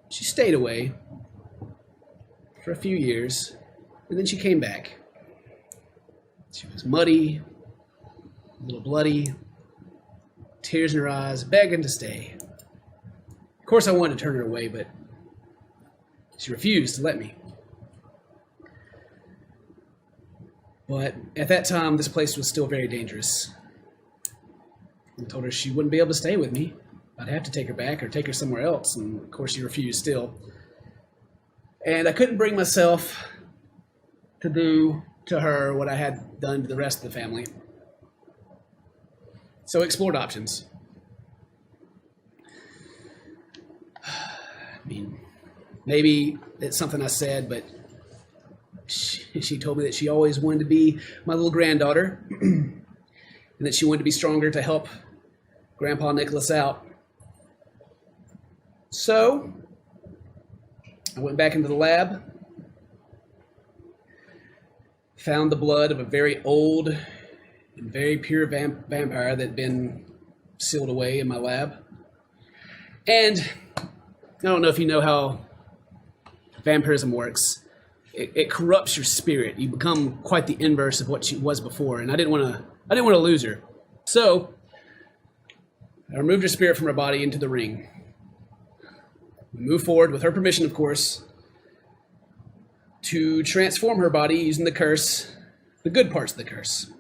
she stayed away for a few years, and then she came back. She was muddy, a little bloody, tears in her eyes, begging to stay. Of course, I wanted to turn her away, but she refused to let me. But at that time, this place was still very dangerous. I told her she wouldn't be able to stay with me. I'd have to take her back or take her somewhere else, and of course she refused still. And I couldn't bring myself to do to her what I had done to the rest of the family. So I explored options. I mean, maybe it's something I said, but she told me that she always wanted to be my little granddaughter and that she wanted to be stronger to help Grandpa Nicholas out. So I went back into the lab, found the blood of a very old and very pure vampire that had been sealed away in my lab. And I don't know if you know how vampirism works. It corrupts your spirit. You become quite the inverse of what she was before, and I didn't want to lose her. So I removed her spirit from her body into the ring. We moved forward, with her permission, of course, to transform her body using the curse, the good parts of the curse,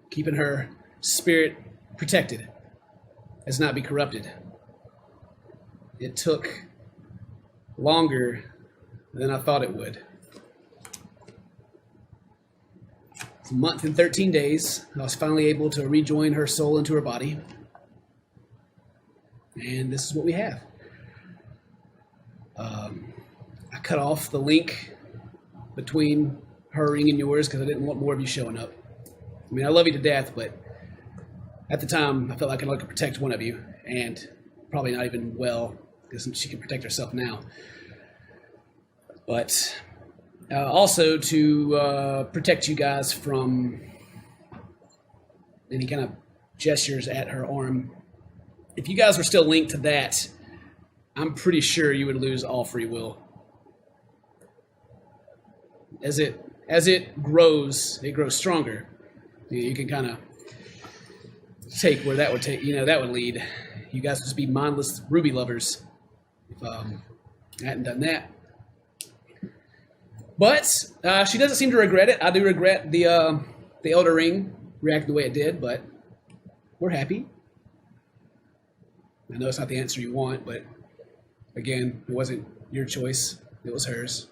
keeping her spirit protected, as not be corrupted. It took longer than I thought it would. It's a month and 13 days. I was finally able to rejoin her soul into her body. And this is what we have. I cut off the link between her ring and yours because I didn't want more of you showing up. I mean, I love you to death, but at the time, I felt like I could protect one of you, and probably not even well, because she can protect herself now. But also to protect you guys from any kind of gestures at her arm. If you guys were still linked to that, I'm pretty sure you would lose all free will. As it grows stronger. You can kind of take where that would take. That would lead. You guys would just be mindless Ruby lovers if I hadn't done that. But she doesn't seem to regret it. I do regret the Elder Ring reacted the way it did, but we're happy. I know it's not the answer you want, but again, it wasn't your choice. It was hers.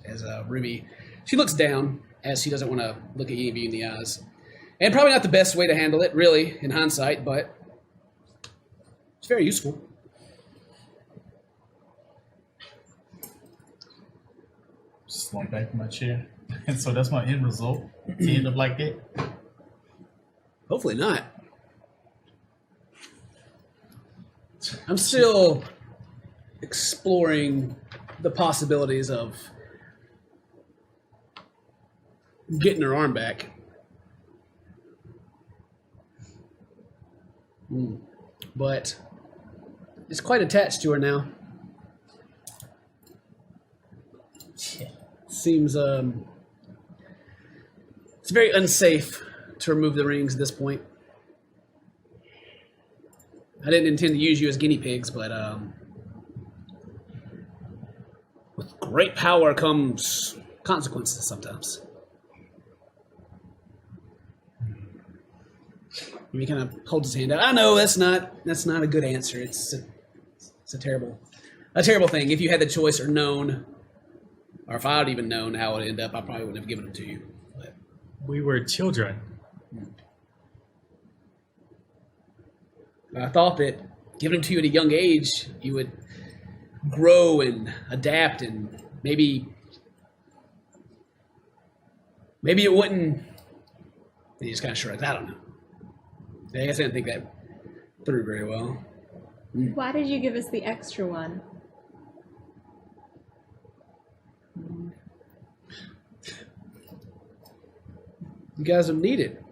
As Ruby, she looks down as she doesn't want to look at any of you in the eyes. And probably not the best way to handle it, really, in hindsight, but it's very useful. Slump back in my chair. And so that's my end result. To end up like that. Hopefully not. I'm still exploring the possibilities of getting her arm back. But it's quite attached to her now. Seems it's very unsafe to remove the rings at this point. I didn't intend to use you as guinea pigs, but with great power comes consequences sometimes. He kind of holds his hand out. I know that's not a good answer. It's a terrible thing. If you had the choice or known, or if I had even known how it would end up, I probably wouldn't have given them to you. But We were children. I thought that giving them to you at a young age, you would grow and adapt, and maybe it wouldn't. And he just kind of shrugged. I don't know. I guess I didn't think that through very well. Why did you give us the extra one? You guys don't need it.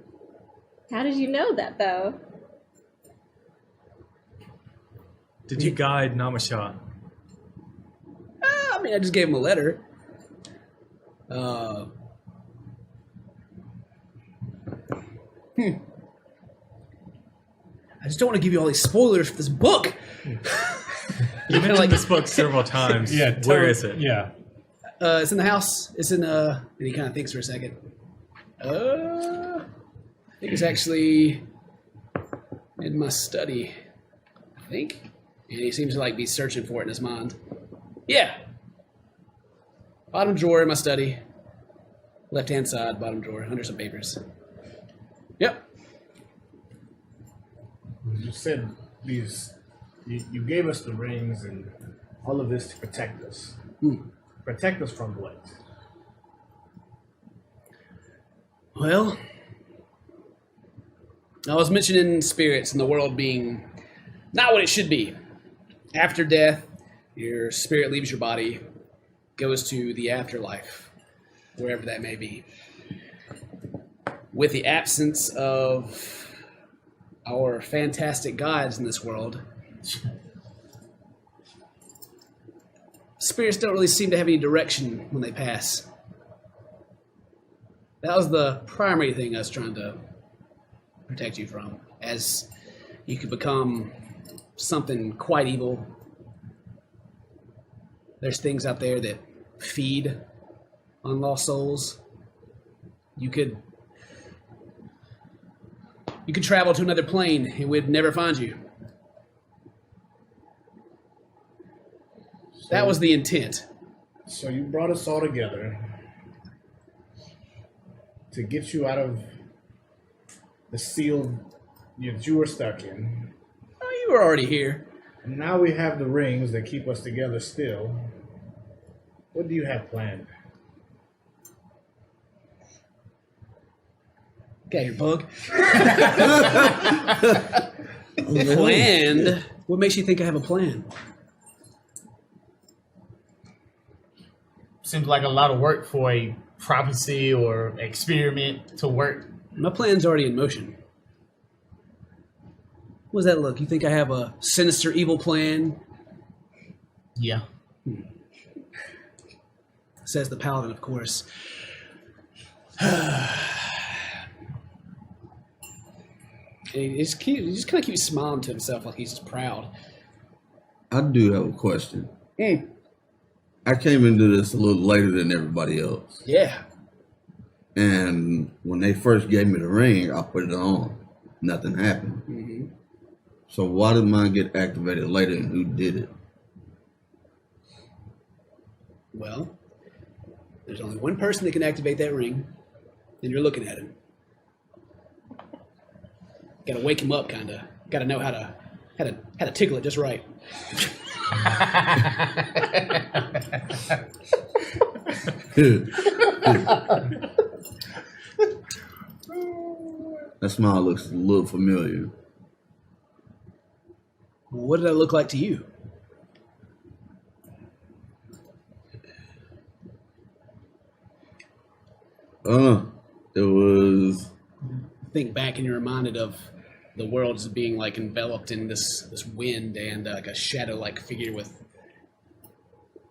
How did you know that, though? Did you guide Namasha? I mean, I just gave him a letter. I just don't want to give you all these spoilers for this book. You mentioned this book several times. Yeah. Where is it? Yeah. It's in the house. It's in and he kind of thinks for a second. I think it's actually in my study. I think. And he seems to like be searching for it in his mind. Yeah. Bottom drawer in my study. Left hand side, bottom drawer, under some papers. Yep. You said these. You gave us the rings and all of this to protect us. Protect us from what? Well, I was mentioning spirits and the world being not what it should be. After death, your spirit leaves your body, goes to the afterlife, wherever that may be. With the absence of our fantastic gods in this world, spirits don't really seem to have any direction when they pass. That was the primary thing I was trying to protect you from, as you could become something quite evil. There's things out there that feed on lost souls. You could travel to another plane and we'd never find you. That was the intent. So you brought us all together to get you out of the seal that you were stuck in. Oh, you were already here. And now we have the rings that keep us together still. What do you have planned? Okay, your bug. Planned? What makes you think I have a plan? Seems like a lot of work for a prophecy or experiment to work. My plan's already in motion. What does that look? You think I have a sinister, evil plan? Yeah. Says the paladin, of course. He just kind of keeps smiling to himself like he's just proud. I do have a question. I came into this a little later than everybody else. Yeah. And when they first gave me the ring, I put it on. Nothing happened. Mm-hmm. So why did mine get activated later and who did it? Well, there's only one person that can activate that ring, and you're looking at him. Got to wake him up, kind of. Got to know how to tickle it just right. That smile looks a little familiar. What did I look like to you? It was. Think back and you're reminded of the world as being like enveloped in this wind and like a shadow-like figure with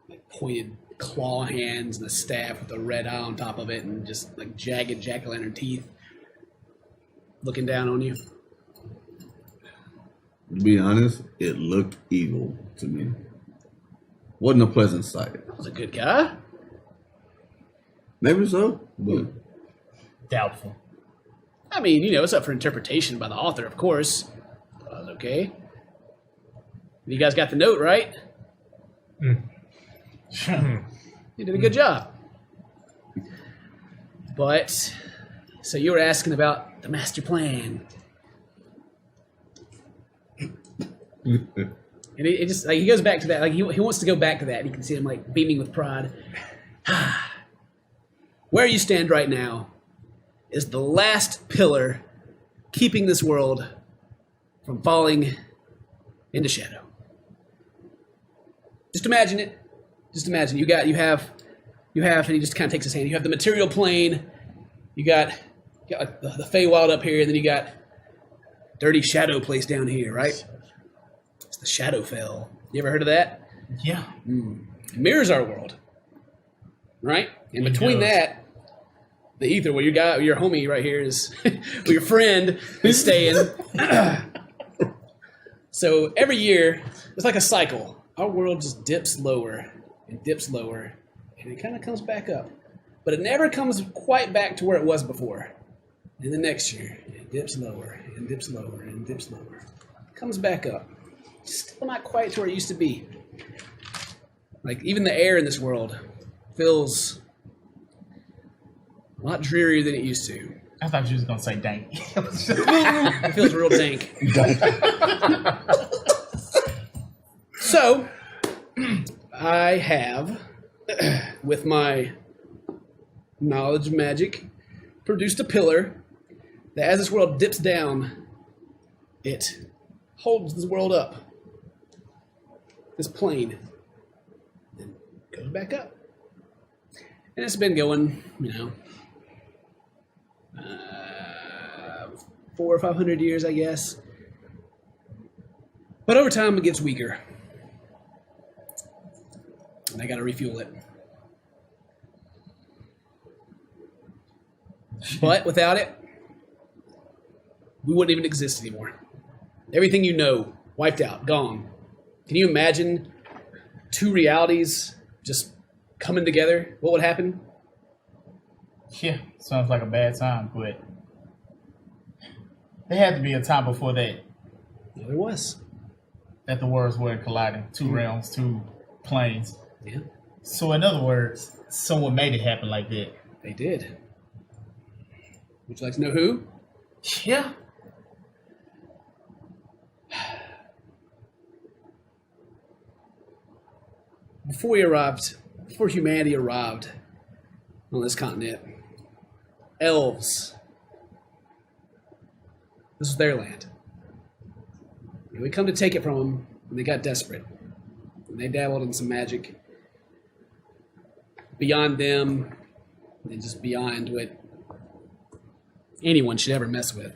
like pointed claw hands and a staff with a red eye on top of it and just like jagged jack-o'-lantern teeth looking down on you. To be honest, it looked evil to me. Wasn't a pleasant sight. Was a good guy. Maybe so, but Doubtful. I mean, you know, it's up for interpretation by the author, of course. That was okay. You guys got the note, right? You did a good job. But, so you were asking about the master plan. And it just, like, he goes back to that. Like, he wants to go back to that. You can see him, like, beaming with pride. Where you stand right now is the last pillar keeping this world from falling into shadow. Just imagine it. Just imagine you have, and he just kind of takes his hand. You have the material plane. You got like the Feywild up here, and then you got dirty shadow place down here, right? It's the Shadowfell. You ever heard of that? Yeah. It mirrors our world, right? And between that, the ether, where your homie right here is, where your friend is staying. So every year, it's like a cycle. Our world just dips lower and dips lower, and it kind of comes back up. But it never comes quite back to where it was before. And the next year, it dips lower and dips lower and dips lower. It comes back up. Still not quite to where it used to be. Like, even the air in this world feels a lot drearier than it used to. I thought you was gonna say dank. It feels real dank. So, I have, with my knowledge of magic, produced a pillar that as this world dips down, it holds this world up. This plane. And goes back up. And it's been going, 400 or 500 years, I guess. But over time, it gets weaker. And I gotta refuel it. But without it, we wouldn't even exist anymore. Everything you know, wiped out, gone. Can you imagine two realities just coming together? What would happen? Yeah, sounds like a bad time, but there had to be a time before that Yeah, there was. that the worlds weren't colliding. Two realms, two planes. Yeah, So in other words, someone made it happen like that. they did. Would you like to know who? Yeah. Before humanity arrived on this continent, elves. This was their land. And we come to take it from them when they got desperate. And they dabbled in some magic beyond them and just beyond what anyone should ever mess with.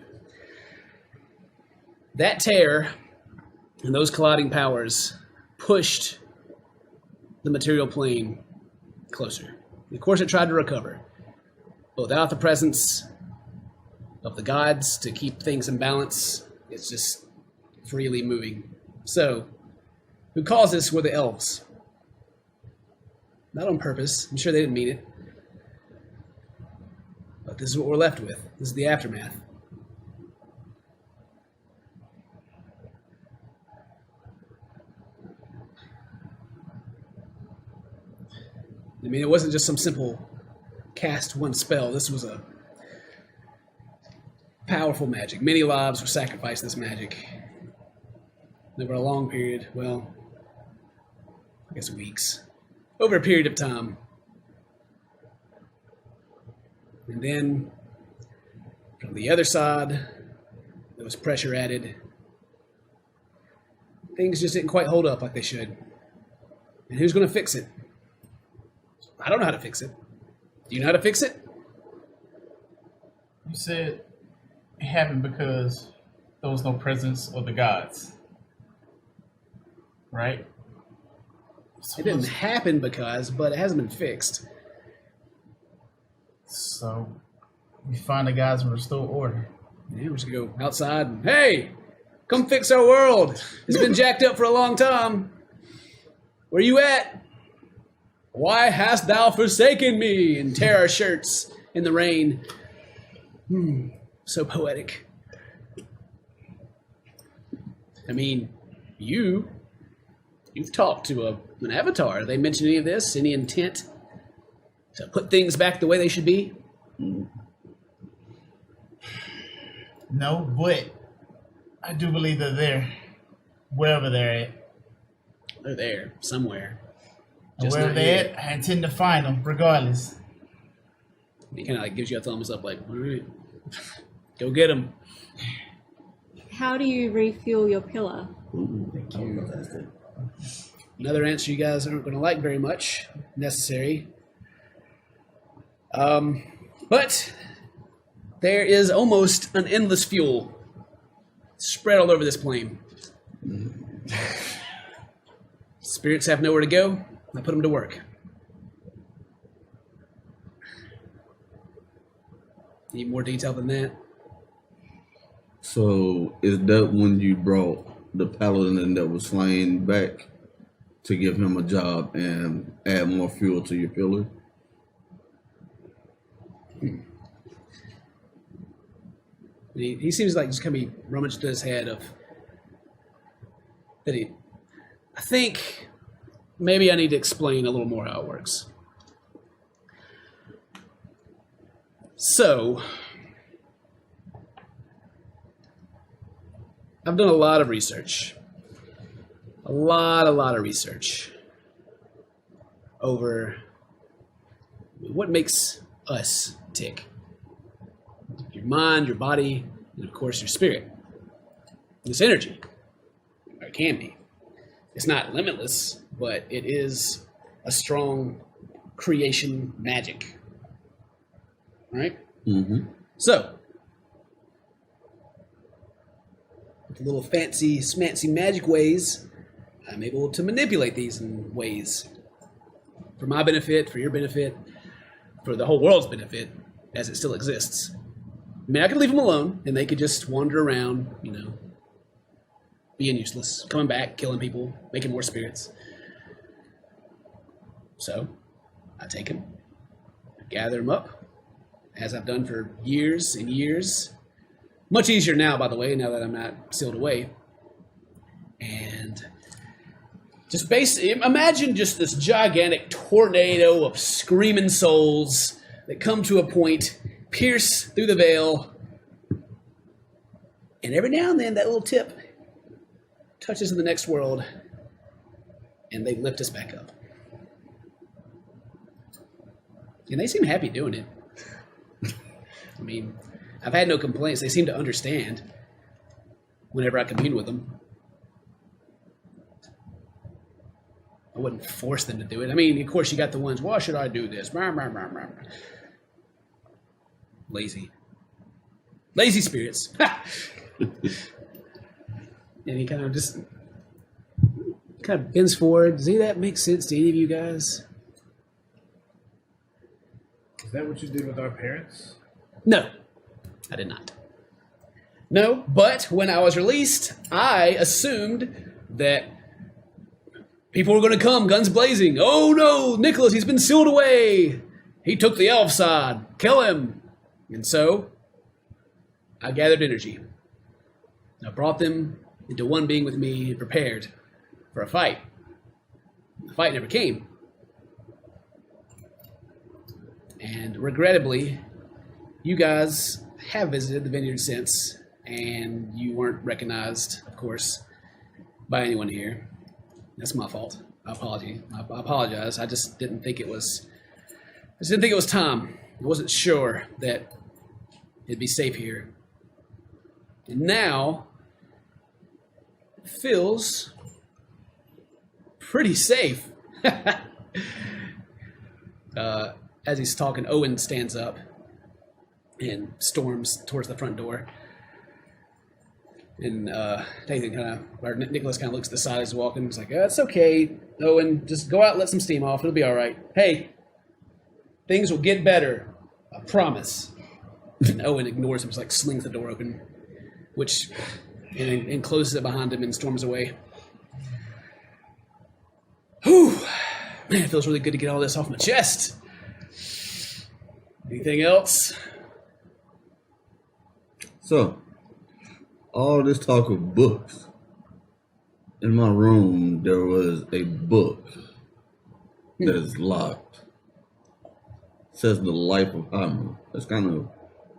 That tear and those colliding powers pushed the material plane closer. Of course, it tried to recover, but without the presence of the gods to keep things in balance, it's just freely moving. So, who caused this were the elves. Not on purpose. I'm sure they didn't mean it. But this is what we're left with. This is the aftermath. I mean, it wasn't just some simple cast one spell. This was a powerful magic. Many lives were sacrificed to this magic. Over a long period, well, I guess weeks. Over a period of time. And then, from the other side, there was pressure added. Things just didn't quite hold up like they should. And who's going to fix it? I don't know how to fix it. Do you know how to fix it? You said it happened because there was no presence of the gods, right? It didn't happen because, but it hasn't been fixed. So we find the gods and restore order. Yeah, we should go outside and, hey, come fix our world. It's been jacked up for a long time. Where you at? Why hast thou forsaken me? And tear our shirts in the rain. So poetic. I mean, you've talked to an avatar. Did they mention any of this? Any intent to put things back the way they should be? No, but I do believe they're there, wherever they're at. They're there somewhere. And Just wherever not they're here. at, I intend to find them, regardless. He kind of like gives you a thumbs up, like, all right, go get him. How do you refuel your pillar? Another answer you guys aren't going to like very much. Necessary. But there is almost an endless fuel spread all over this plane. Spirits have nowhere to go. I put them to work. Need more detail than that? So is that when you brought the paladin that was slain back to give him a job and add more fuel to your pillar? He seems like just kind of be rummaged through his head of that he. I think maybe I need to explain a little more how it works. So, I've done a lot of research. A lot of research over what makes us tick. Your mind, your body, and of course your spirit. This energy, or it can be. It's not limitless, but it is a strong creation magic. Right? Mm-hmm. So, with a little fancy, smancy magic ways, I'm able to manipulate these in ways for my benefit, for your benefit, for the whole world's benefit, as it still exists. I mean, I could leave them alone, and they could just wander around, being useless, coming back, killing people, making more spirits. So, I take them, gather them up, as I've done for years and years. Much easier now, by the way, now that I'm not sealed away. And just imagine just this gigantic tornado of screaming souls that come to a point, pierce through the veil, and every now and then that little tip touches in the next world, and they lift us back up. And they seem happy doing it. I mean, I've had no complaints. They seem to understand whenever I commune with them. I wouldn't force them to do it. I mean, of course, you got the ones, why should I do this? Lazy spirits. And he kind of bends forward. Does any of that make sense to any of you guys? Is that what you did with our parents? No, I did not. No, but when I was released, I assumed that people were going to come, guns blazing. Oh no, Nicholas, he's been sealed away. He took the elf side. Kill him. And so, I gathered energy. I brought them into one being with me and prepared for a fight. The fight never came. And regrettably, you guys have visited the vineyard since, and you weren't recognized, of course, by anyone here. That's my fault. I apologize. I just didn't think it was. Time. I wasn't sure that it'd be safe here. And now it feels pretty safe. As he's talking, Owen stands up and storms towards the front door. And Nathan Nicholas kind of looks to the side as he's walking. He's like, "It's okay, Owen. Just go out, and let some steam off. It'll be all right. Hey, things will get better. I promise." And Owen ignores him, just like slings the door open, and closes it behind him and storms away. Whew. Man, it feels really good to get all this off my chest. Anything else? So, all this talk of books. In my room, there was a book that is locked. It says The Life of Hammer. It's kind of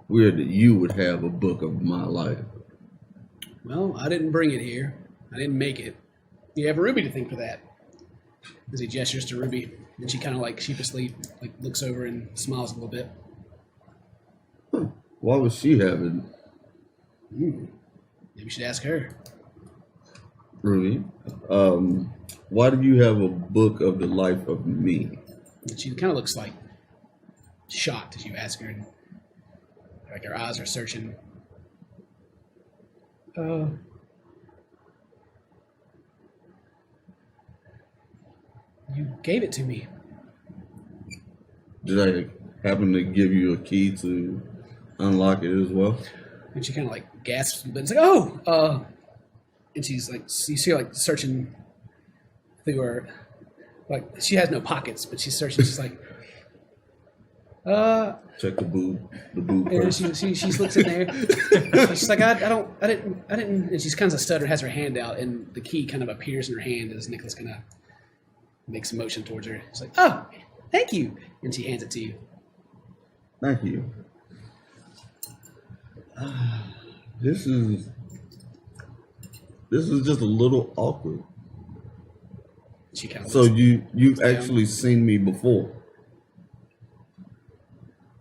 weird that you would have a book of my life. Well, I didn't bring it here. I didn't make it. You have Ruby to thank for that. As he gestures to Ruby, and she kind of like sheepishly like looks over and smiles a little bit. Huh. Why would she have it? Maybe you should ask her. Ruby, why do you have a book of the life of me? And she kind of looks like shocked as you ask her, and like her eyes are searching. You gave it to me. Did I happen to give you a key to unlock it as well? And she kind of like gasps, but it's like, "Oh!" And she's like, you see her like searching through her, like she has no pockets, but she's searching. She's like, Check the boob and purse. she looks in there. She's like, I didn't. And she's kind of stuttering, has her hand out, and the key kind of appears in her hand as Nicholas kind of makes a motion towards her. She's like, "Oh, thank you," and she hands it to you. Thank you. This is just a little awkward. She kind of So you've actually seen me before.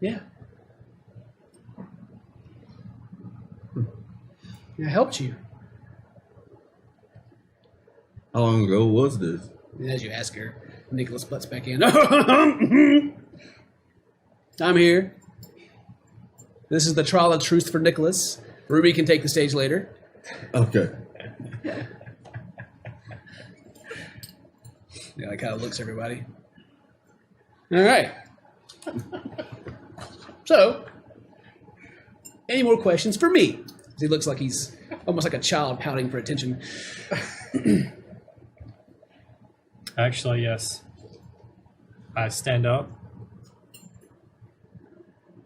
yeah. I helped you. How long ago was this? And as you ask her, Nicholas butts back in. I'm here. This is the trial of truth for Nicholas. Ruby can take the stage later. Okay. Yeah, I kind of looks at everybody. All right. So, any more questions for me? He looks like he's almost like a child pouting for attention. Actually, yes. I stand up.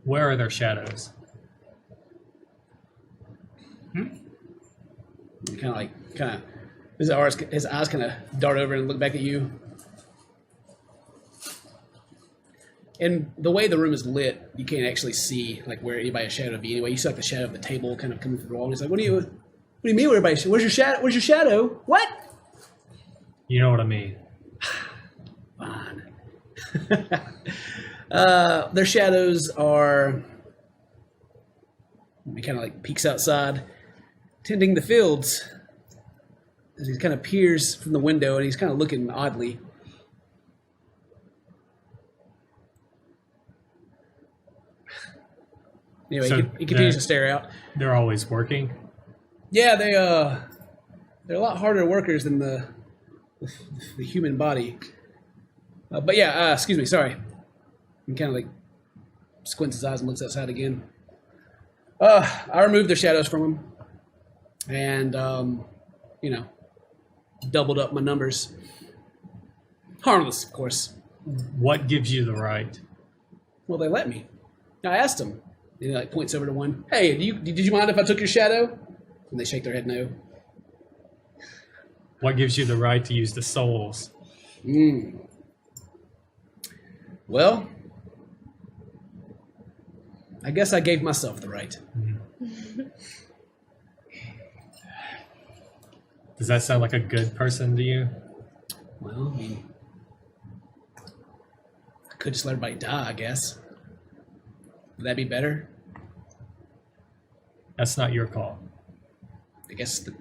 Where are their shadows? His eyes kind of dart over and look back at you. And the way the room is lit, you can't actually see like where anybody's shadow would be anyway. You see like the shadow of the table kind of coming through the wall. And he's like, What do you mean where everybody? Where's your shadow? Where's your shadow? What? You know what I mean. Fine. Their shadows are. He kind of like peeks outside, tending the fields. As he kind of peers from the window, and he's kind of looking oddly. Anyway, So he continues to stare out. They're always working. Yeah, they're a lot harder workers than the human body. But yeah, excuse me, sorry. He kind of like squints his eyes and looks outside again. I removed their shadows from them, and doubled up my numbers. Harmless, of course. What gives you the right? Well, they let me. I asked them. And he like points over to one. Hey, did you mind if I took your shadow? And they shake their head no. What gives you the right to use the souls? Well, I guess I gave myself the right. Does that sound like a good person to you? Well, I mean, I could just let everybody die, I guess. Would that be better? That's not your call. I guess the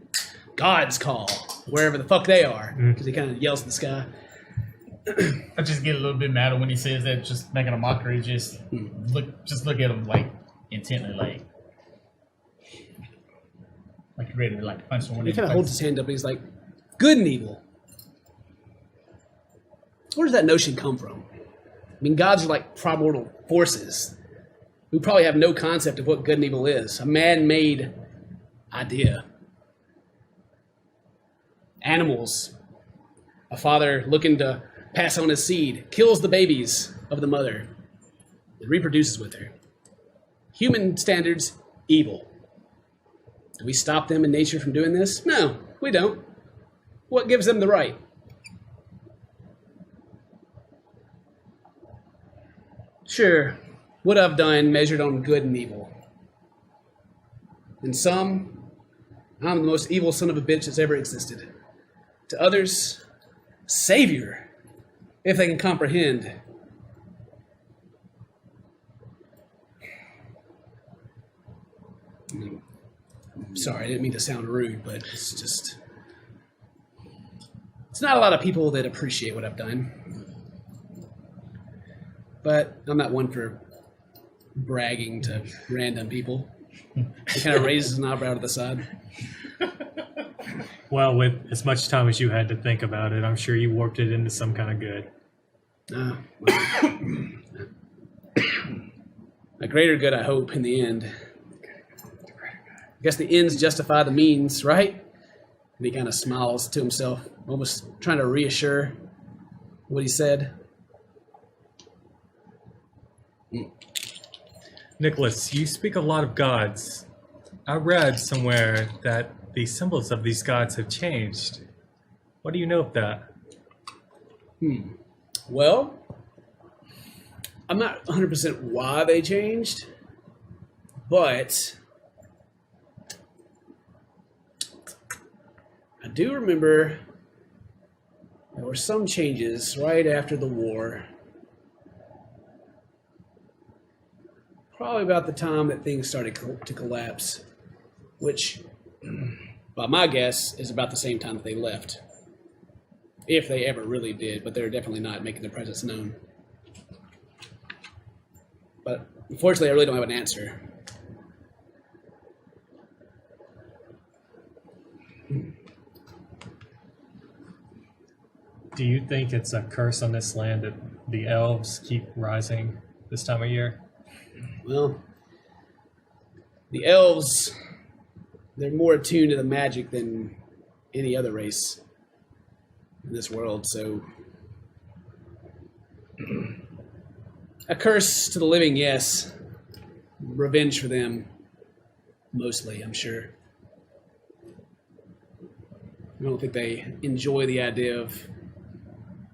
God's call, wherever the fuck they are. Because he kind of yells at the sky. I just get a little bit mad when he says that, just making a mockery. Just look at him like intently, like you're ready to like punch someone. He in the kind of holds face. his hand up and he's like, good and evil. Where does that notion come from? I mean, gods are like primordial forces who probably have no concept of what good and evil is. A man-made idea. Animals. A father looking to pass on his seed kills the babies of the mother and reproduces with her. Human standards, evil. Do we stop them in nature from doing this? No, we don't. What gives them the right? Sure, what I've done measured on good and evil. In some, I'm the most evil son of a bitch that's ever existed. To others, savior, if they can comprehend. Sorry, I didn't mean to sound rude, but it's not a lot of people that appreciate what I've done. But I'm not one for bragging to random people. It kind of raises an eyebrow to the side. Well, with as much time as you had to think about it, I'm sure you warped it into some kind of good. A greater good, I hope, in the end. I guess the ends justify the means, right? And he kind of smiles to himself, almost trying to reassure what he said. Nicholas, you speak a lot of gods. I read somewhere that the symbols of these gods have changed. What do you know of that? Well, I'm not 100% why they changed, but I do remember there were some changes right after the war. Probably about the time that things started to collapse, which, by my guess, is about the same time that they left. If they ever really did, but they're definitely not making their presence known. But unfortunately, I really don't have an answer. Do you think it's a curse on this land that the elves keep rising this time of year? Well, the elves, they're more attuned to the magic than any other race in this world, so a curse to the living, yes. Revenge for them, mostly, I'm sure. I don't think they enjoy the idea of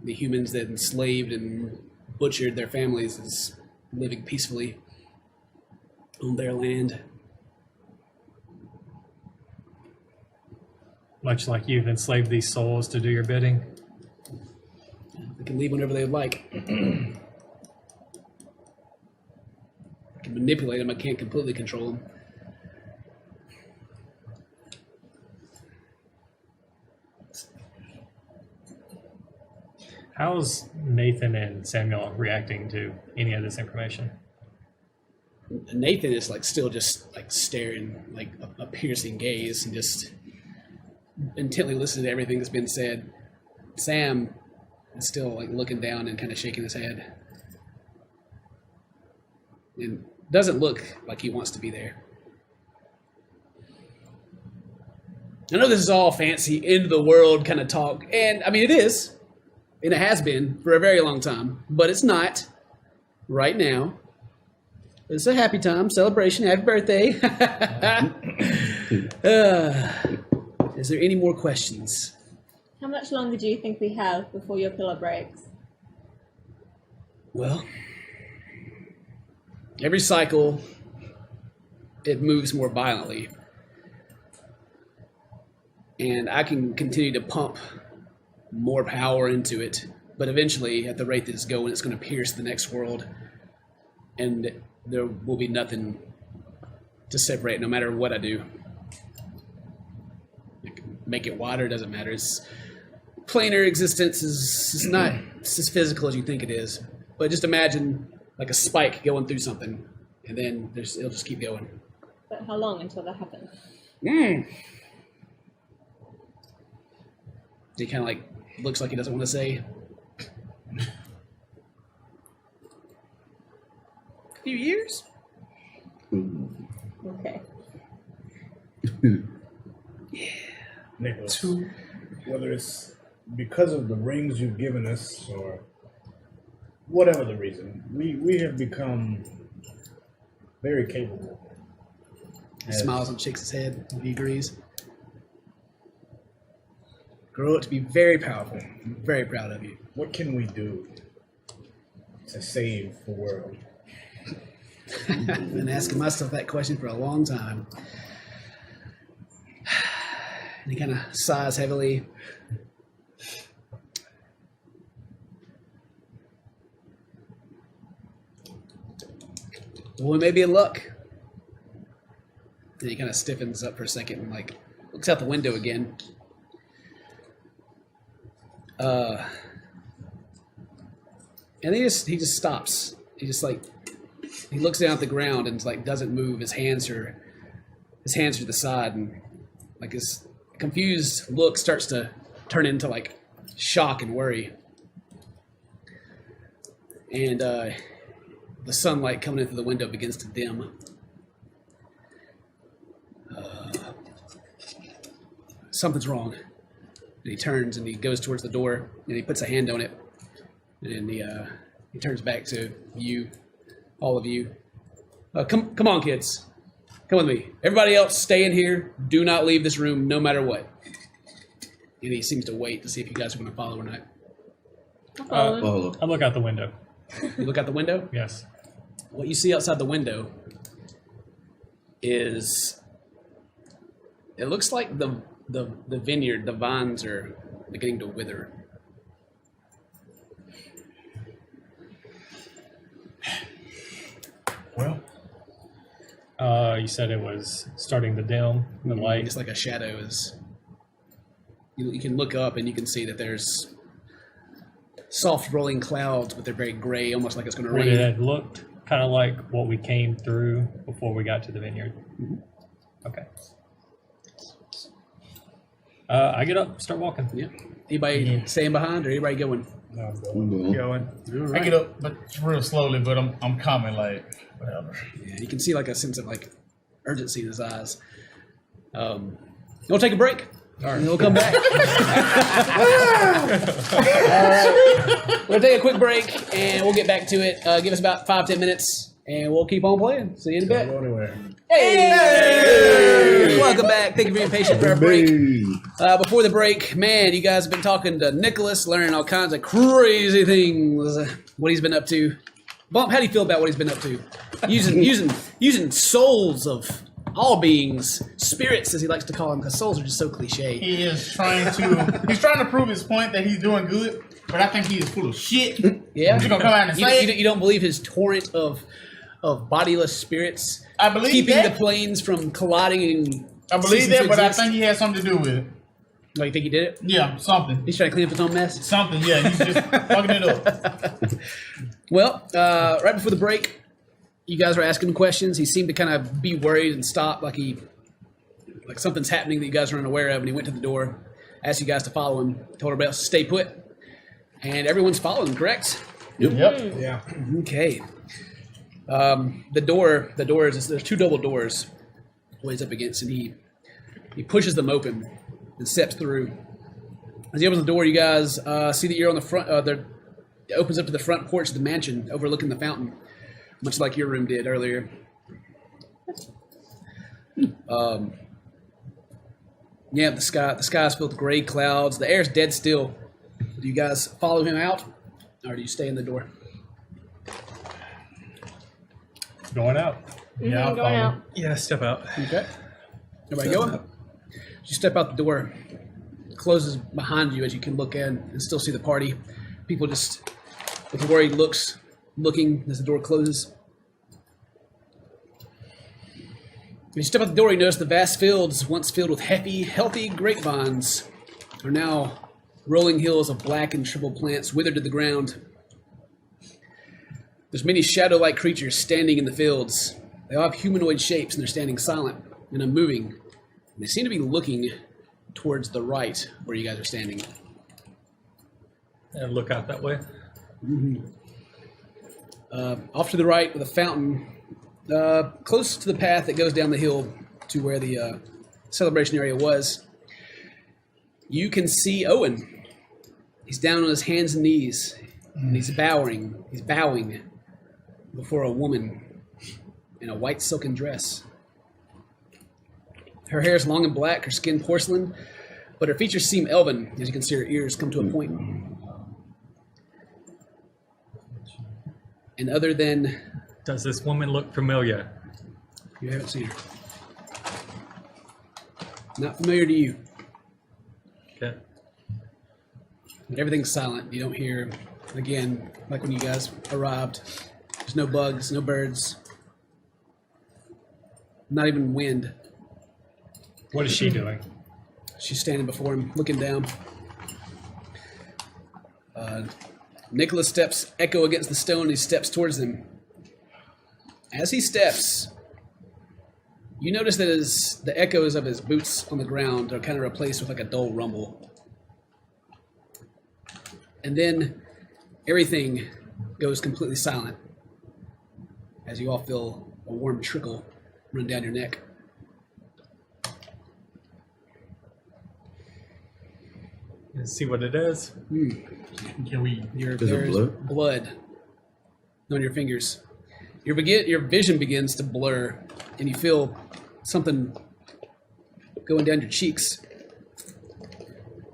the humans that enslaved and butchered their families as living peacefully on their land. Much like you've enslaved these souls to do your bidding? They can leave whenever they would like. I can manipulate them. I can't completely control them. How's Nathan and Samuel reacting to any of this information? Nathan is like still just like staring, like a piercing gaze, and just intently listening to everything that's been said. Sam is still like looking down and kind of shaking his head, and doesn't look like he wants to be there. I know this is all fancy, end of the world kind of talk, and I mean it is, and it has been for a very long time, but it's not right now. It's a happy time, celebration, happy birthday. Is there any more questions? How much longer do you think we have before your pillar breaks? Well, every cycle, it moves more violently. And I can continue to pump more power into it. But eventually, at the rate that it's going, it's going to pierce the next world. And there will be nothing to separate no matter what I do. Make it wider, doesn't matter. It's planar existence is not as physical as you think it is. But just imagine like a spike going through something. and then it'll just keep going. But how long until that happens? He kind of like looks like he doesn't want to say. A few years. Okay. Nicholas, whether it's because of the rings you've given us or whatever the reason, we have become very capable. He smiles and shakes his head. And he agrees. Grow up to be very powerful. I'm very proud of you. What can we do to save the world? I've been asking myself that question for a long time. And he kind of sighs heavily. Well, we may be in luck. And he kind of stiffens up for a second and like looks out the window again. And he just stops. He just like he looks down at the ground and like doesn't move. His hands are to the side, and like his confused look starts to turn into like shock and worry. And the sunlight coming in through the window begins to dim. Something's wrong. And he turns and he goes towards the door and he puts a hand on it. And he turns back to you, all of you. Come on, kids. Come with me. Everybody else, stay in here. Do not leave this room, no matter what. And he seems to wait to see if you guys are going to follow or not. Follow. I look out the window. You look out the window. Yes. What you see outside the window is it looks like the vineyard, the vines are beginning to wither. Well, You said it was starting to dim, the light. It's like a shadow is. You can look up and you can see that there's soft rolling clouds, but they're very gray, almost like it's going to What rain. it had looked kind of like what we came through before we got to the vineyard. Okay. I get up, start walking. Yeah. Anybody staying behind or anybody going? Mhm. Going. All I right. get up, but real slowly, but I'm coming like whatever. Yeah, you can see like a sense of like urgency in his eyes. We'll take a break. And we'll come back. All right. We'll take a quick break and we'll get back to it. Give us about 5-10 minutes and we'll keep on playing. See you in a don't bit. go anywhere. Hey! Welcome back. Thank you for being patient for our break. Hey. Before the break, man, you guys have been talking to Nicholas, learning all kinds of crazy things. What he's been up to. Bump, how do you feel about what he's been up to? Using souls of all beings, spirits as he likes to call them, because souls are just so cliche. He is trying to prove his point that he's doing good, but I think he is full of shit. Yeah, You gonna come out and say it? you don't believe his torrent of bodiless spirits I believe keeping that. the planes from colliding and I believe ceasing that, to but I exist? think he had something to do with it. Oh, you think he did it? Yeah, something. He's trying to clean up his own mess. Something, yeah. He's just fucking it up. Well, right before the break, you guys were asking him questions. He seemed to kind of be worried and stop, like something's happening that you guys are unaware of. And he went to the door, asked you guys to follow him, told everybody else to stay put, and everyone's following. Correct? Yep. Yeah. Okay. The door is there's two double doors, ways up against, and he pushes them open and steps through. As he opens the door, you guys see that you're on the front. It opens up to the front porch of the mansion, overlooking the fountain, much like your room did earlier. Yeah, the sky is filled with gray clouds. The air's dead still. Do you guys follow him out, or do you stay in the door? Going out. Yeah, I'll going follow. out. Yeah, step out. Okay. Everybody going? You step out the door. It closes behind you as you can look in and still see the party. People just with worried looks looking as the door closes. When you step out the door, you notice the vast fields, once filled with healthy grapevines, are now rolling hills of black and shriveled plants withered to the ground. There's many shadow-like creatures standing in the fields. They all have humanoid shapes, and they're standing silent and unmoving. They seem to be looking towards the right, where you guys are standing. And look out that way. Off to the right, with a fountain, close to the path that goes down the hill to where the celebration area was, you can see Owen. He's down on his hands and knees, and he's bowing before a woman in a white silken dress. Her hair is long and black, her skin porcelain, but her features seem elven, as you can see her ears come to a point. And other than... Does this woman look familiar? You haven't seen her. Not familiar to you. Okay. Everything's silent. You don't hear, again, like when you guys arrived. There's no bugs, no birds. Not even wind. What is she doing? She's standing before him, looking down. Nicholas steps echo against the stone, and he steps towards them. As he steps, you notice that the echoes of his boots on the ground are kind of replaced with like a dull rumble. And then everything goes completely silent as you all feel a warm trickle run down your neck. Let's see what it is. Can we? Is it There's blood? blood on your fingers. Your vision begins to blur, and you feel something going down your cheeks.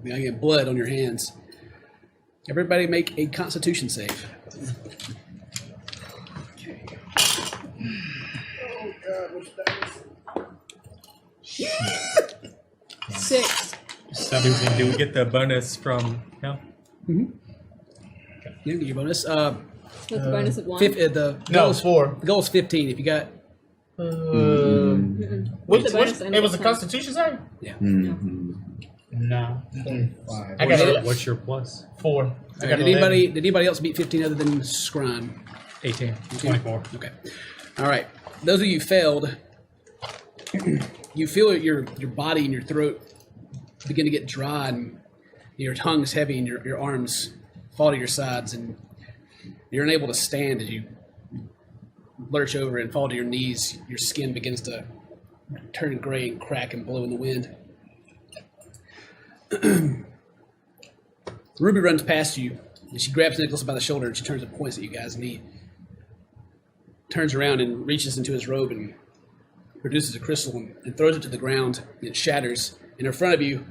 You get blood on your hands. Everybody make a Constitution save. Oh God, what's that? 6. 17. Do we get the bonus from him? You get your bonus. What's the bonus of 1? The No, goal is 4. The goal is 15. If you got, Which, The bonus it was a and- Constitution save? yeah. No. Five. I got a What's your plus? 4. I got Did 11. anybody else beat 15 other than Scrime? 18. 24. Okay. All right. Those of you failed. You feel your body and your throat begin to get dry, and your tongue's heavy, and your arms fall to your sides, and you're unable to stand as you lurch over and fall to your knees. Your skin begins to turn gray and crack and blow in the wind. Ruby runs past you, and she grabs Nicholas by the shoulder, and she turns and points at you guys, and he turns around and reaches into his robe and produces a crystal and throws it to the ground, and it shatters. And in front of you,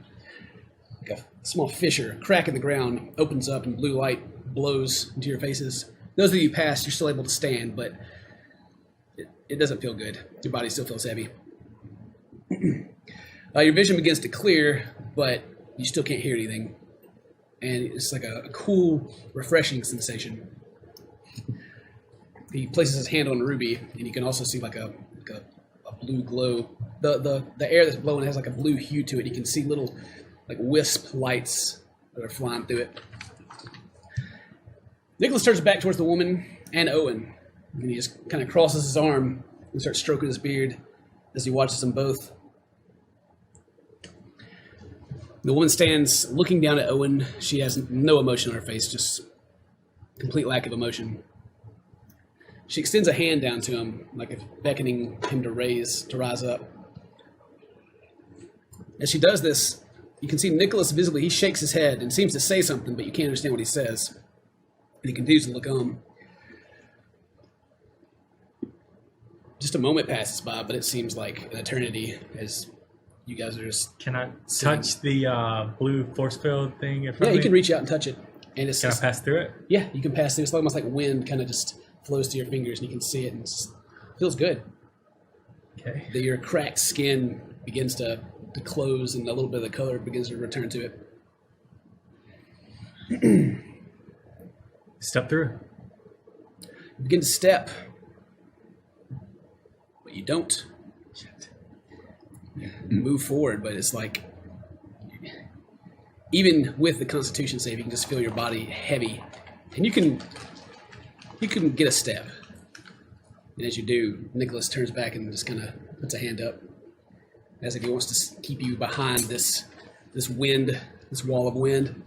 like a small fissure, a crack in the ground, opens up, and blue light blows into your faces. Those of you passed, you're still able to stand, but it doesn't feel good. Your body still feels heavy. Your vision begins to clear, but you still can't hear anything. And it's like a cool, refreshing sensation. He places his hand on Ruby, and you can also see like a blue glow. The air that's blowing has like a blue hue to it. You can see little like wisp lights that are flying through it. Nicholas turns back towards the woman and Owen, and he just kind of crosses his arm and starts stroking his beard as he watches them both. The woman stands looking down at Owen. She has no emotion on her face, just complete lack of emotion. She extends a hand down to him, like if beckoning him to rise up. As she does this, you can see Nicholas visibly, he shakes his head and seems to say something, but you can't understand what he says. And he continues to look on. Just a moment passes by, but it seems like an eternity as you guys are just... Can I touch the blue force field thing in front Yeah, of you me? can reach out and touch it. And it's Can I just, pass through it? yeah, you can pass through. It's almost like wind kind of just flows to your fingers, and you can see it, and it feels good. Okay. Your cracked skin begins to close, and a little bit of the color begins to return to it. Step through. You begin to step, but you don't. You move forward, but it's like, even with the Constitution save, you can just feel your body heavy. And you can You can get a step. And as you do, Nicholas turns back and just kind of puts a hand up, as if he wants to keep you behind this wind, this wall of wind.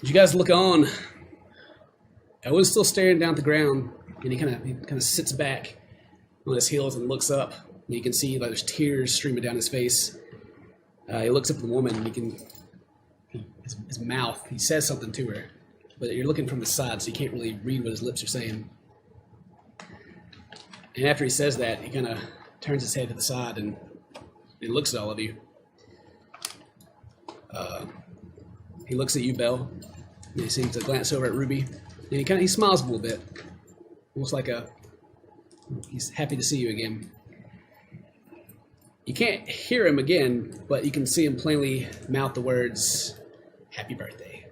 As you guys look on, Owen's still staring down at the ground, and he kind of sits back on his heels and looks up. And you can see like there's tears streaming down his face. He looks up at the woman, and his mouth, he says something to her, but you're looking from the side, so you can't really read what his lips are saying. And after he says that, he kind of turns his head to the side and he looks at all of you. He looks at you, Belle, and he seems to glance over at Ruby, and he smiles a little bit, almost like he's happy to see you again. You can't hear him again, but you can see him plainly mouth the words, "Happy birthday."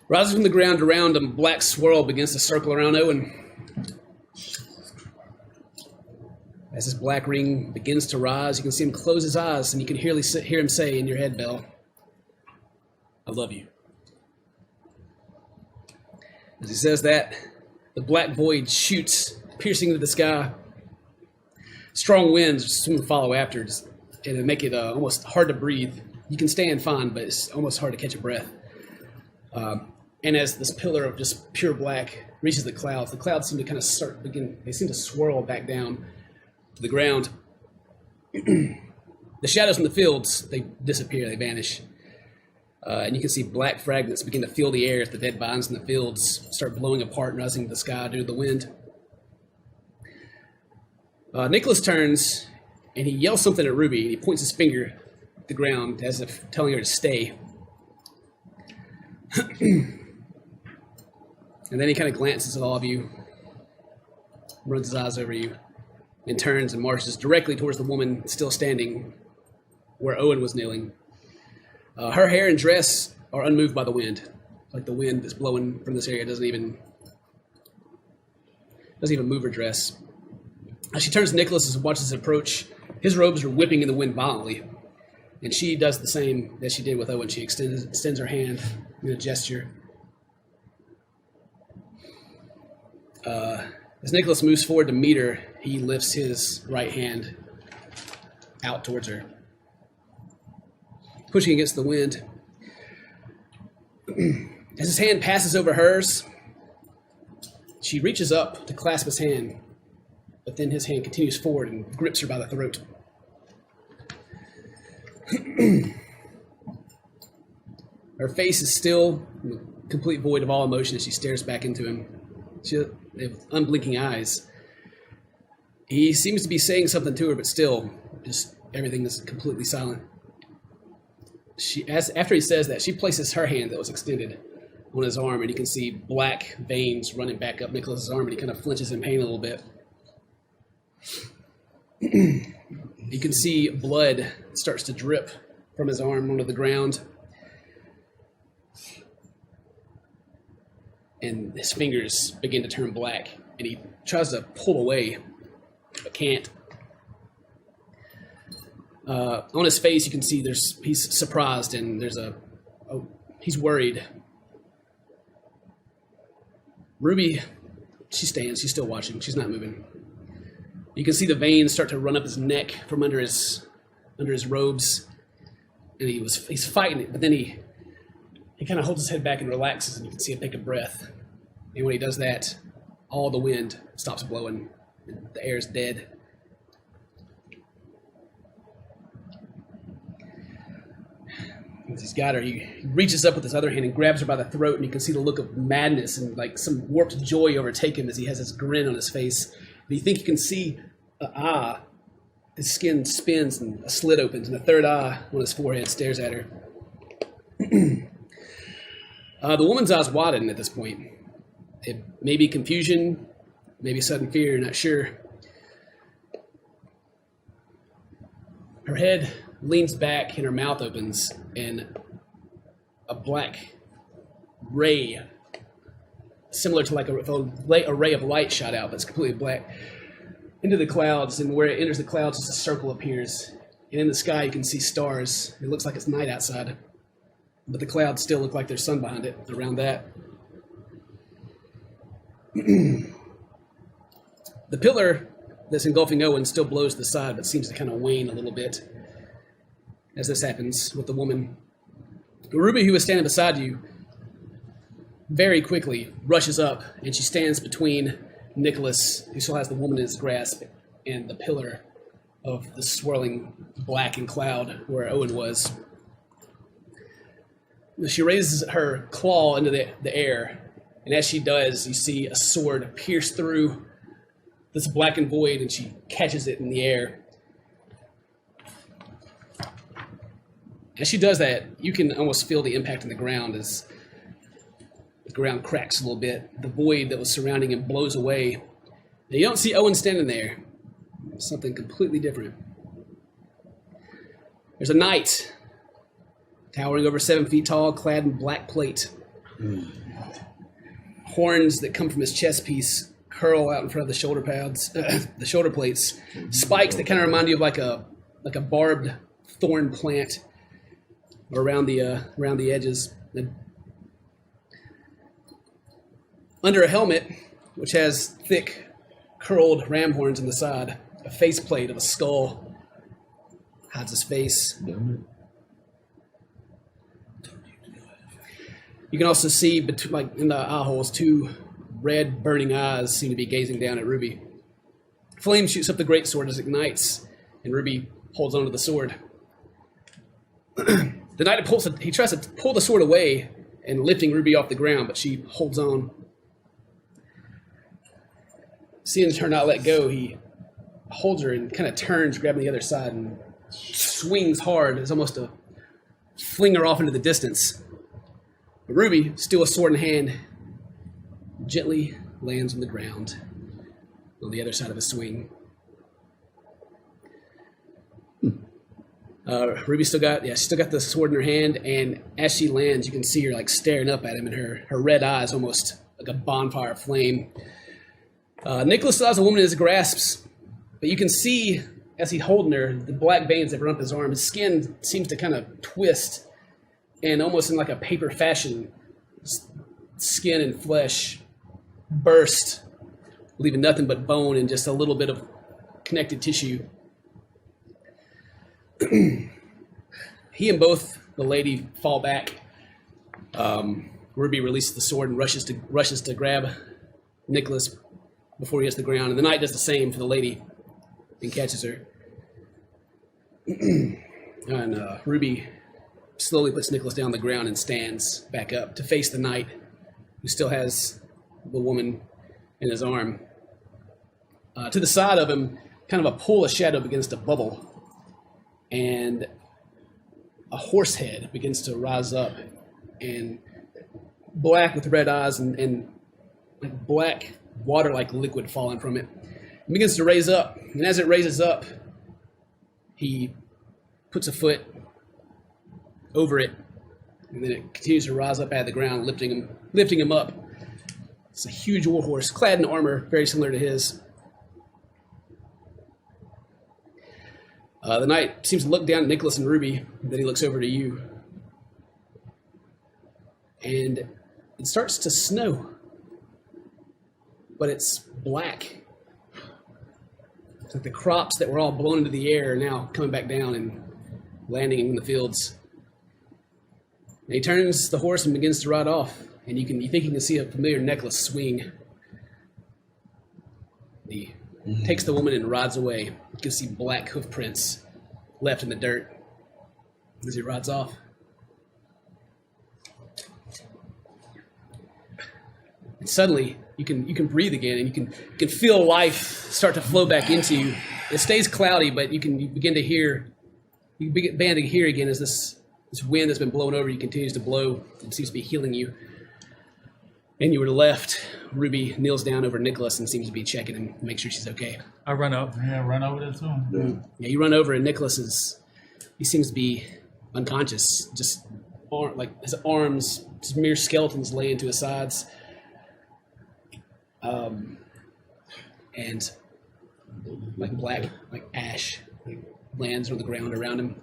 Rising from the ground around him, a black swirl begins to circle around Owen. As this black ring begins to rise, you can see him close his eyes, and you can hear him say in your head, Belle, "I love you." As he says that, the black void shoots, piercing into the sky. Strong winds soon follow after, and it make it almost hard to breathe. You can stand fine, but it's almost hard to catch a breath. And as this pillar of just pure black reaches the clouds seem to kind of they seem to swirl back down to the ground. The shadows in the fields, they disappear, they vanish. And you can see black fragments begin to fill the air as the dead vines in the fields start blowing apart and rising to the sky due to the wind. Nicholas turns, and he yells something at Ruby, and he points his finger at the ground as if telling her to stay. And then he kind of glances at all of you, runs his eyes over you, and turns and marches directly towards the woman still standing where Owen was kneeling. Her hair and dress are unmoved by the wind. Like the wind that's blowing from this area doesn't even move her dress. As she turns to Nicholas and watches his approach, his robes are whipping in the wind violently. And she does the same as she did with Owen. She extends her hand in a gesture. As Nicholas moves forward to meet her, he lifts his right hand out towards her, pushing against the wind. As his hand passes over hers, she reaches up to clasp his hand, but then his hand continues forward and grips her by the throat. Her face is still complete void of all emotion as she stares back into him. They have unblinking eyes. He seems to be saying something to her, but still, just everything is completely silent. After he says that, she places her hand that was extended on his arm, and you can see black veins running back up Nicholas's arm, and he kind of flinches in pain a little bit. You can see blood starts to drip from his arm onto the ground. And his fingers begin to turn black, and he tries to pull away, but can't. On his face, you can see he's surprised, and he's worried. Ruby, she stands. She's still watching. She's not moving. You can see the veins start to run up his neck from under his robes, and he's fighting it, but then he kind of holds his head back and relaxes, and you can see him take a breath. And when he does that, all the wind stops blowing. And the air is dead. As he's got her, he reaches up with his other hand and grabs her by the throat, and you can see the look of madness and like some warped joy overtake him as he has this grin on his face. And you think you can see his skin spins and a slit opens, and a third eye on his forehead stares at her. The woman's eyes widen at this point. It may be confusion, maybe sudden fear, not sure. Her head leans back and her mouth opens, and a black ray, similar to like a ray of light shot out, but it's completely black, into the clouds, and where it enters the clouds, just a circle appears. And in the sky, you can see stars. It looks like it's night outside. but the clouds still look like there's sun behind it around that. The pillar that's engulfing Owen still blows to the side, but seems to kind of wane a little bit as this happens with the woman. Ruby, who was standing beside you, very quickly rushes up, and she stands between Nicholas, who still has the woman in his grasp, and the pillar of the swirling blackened cloud where Owen was. She raises her claw into the air, and as she does, you see a sword pierce through this blackened void, and she catches it in the air. As she does that, you can almost feel the impact in the ground as the ground cracks a little bit. The void that was surrounding him blows away. Now, you don't see Owen standing there. Something completely different. There's a knight towering over 7 feet tall, clad in black plate. Horns that come from his chest piece curl out in front of the shoulder pads, the shoulder plates. Spikes that kind of remind you of like a barbed thorn plant around the edges. And under a helmet, which has thick, curled ram horns in the side, a faceplate of a skull hides his face. You can also see, like in the eye holes, 2 red, burning eyes seem to be gazing down at Ruby. Flame shoots up the greatsword as it ignites, and Ruby holds onto the sword. The knight he tries to pull the sword away and lifting Ruby off the ground, but she holds on. Seeing her not let go, he holds her and kind of turns, grabbing the other side, and swings hard as almost to fling her off into the distance. But Ruby, still a sword in hand, gently lands on the ground on the other side of the swing. Ruby still got the sword in her hand, and as she lands, you can see her like staring up at him, and her red eyes almost like a bonfire of flame. Nicholas still has a woman in his grasp, but you can see as he's holding her, the black veins that run up his arm. His skin seems to kind of twist, and almost in like a paper fashion, skin and flesh burst, leaving nothing but bone and just a little bit of connected tissue. He and both the lady fall back. Ruby releases the sword and rushes to grab Nicholas before he hits the ground, and the knight does the same for the lady and catches her. And Ruby slowly puts Nicholas down on the ground and stands back up to face the knight, who still has the woman in his arm. To the side of him, kind of a pool of shadow begins to bubble, and a horse head begins to rise up, and black with red eyes and like black water-like liquid falling from it. It begins to raise up, and as it raises up, he puts a foot over it, and then it continues to rise up out of the ground, lifting him up. It's a huge war horse, clad in armor very similar to his. The knight seems to look down at Nicholas and Ruby, then he looks over to you. And it starts to snow, but it's black. It's like the crops that were all blown into the air are now coming back down and landing in the fields. And he turns the horse and begins to ride off, and you think you can see a familiar necklace swing. He takes the woman and rides away. You can see black hoof prints left in the dirt as he rides off. And suddenly, you can breathe again, and you can feel life start to flow back into you. It stays cloudy, but you begin to hear again as this wind that's been blown over you continues to blow. It seems to be healing you. And you were left. Ruby kneels down over Nicholas and seems to be checking him to make sure she's okay. I run up. Yeah, run over there too. Yeah, you run over, and Nicholas he seems to be unconscious. Just like his arms, just mere skeletons laying to his sides. And like black, like ash lands on the ground around him.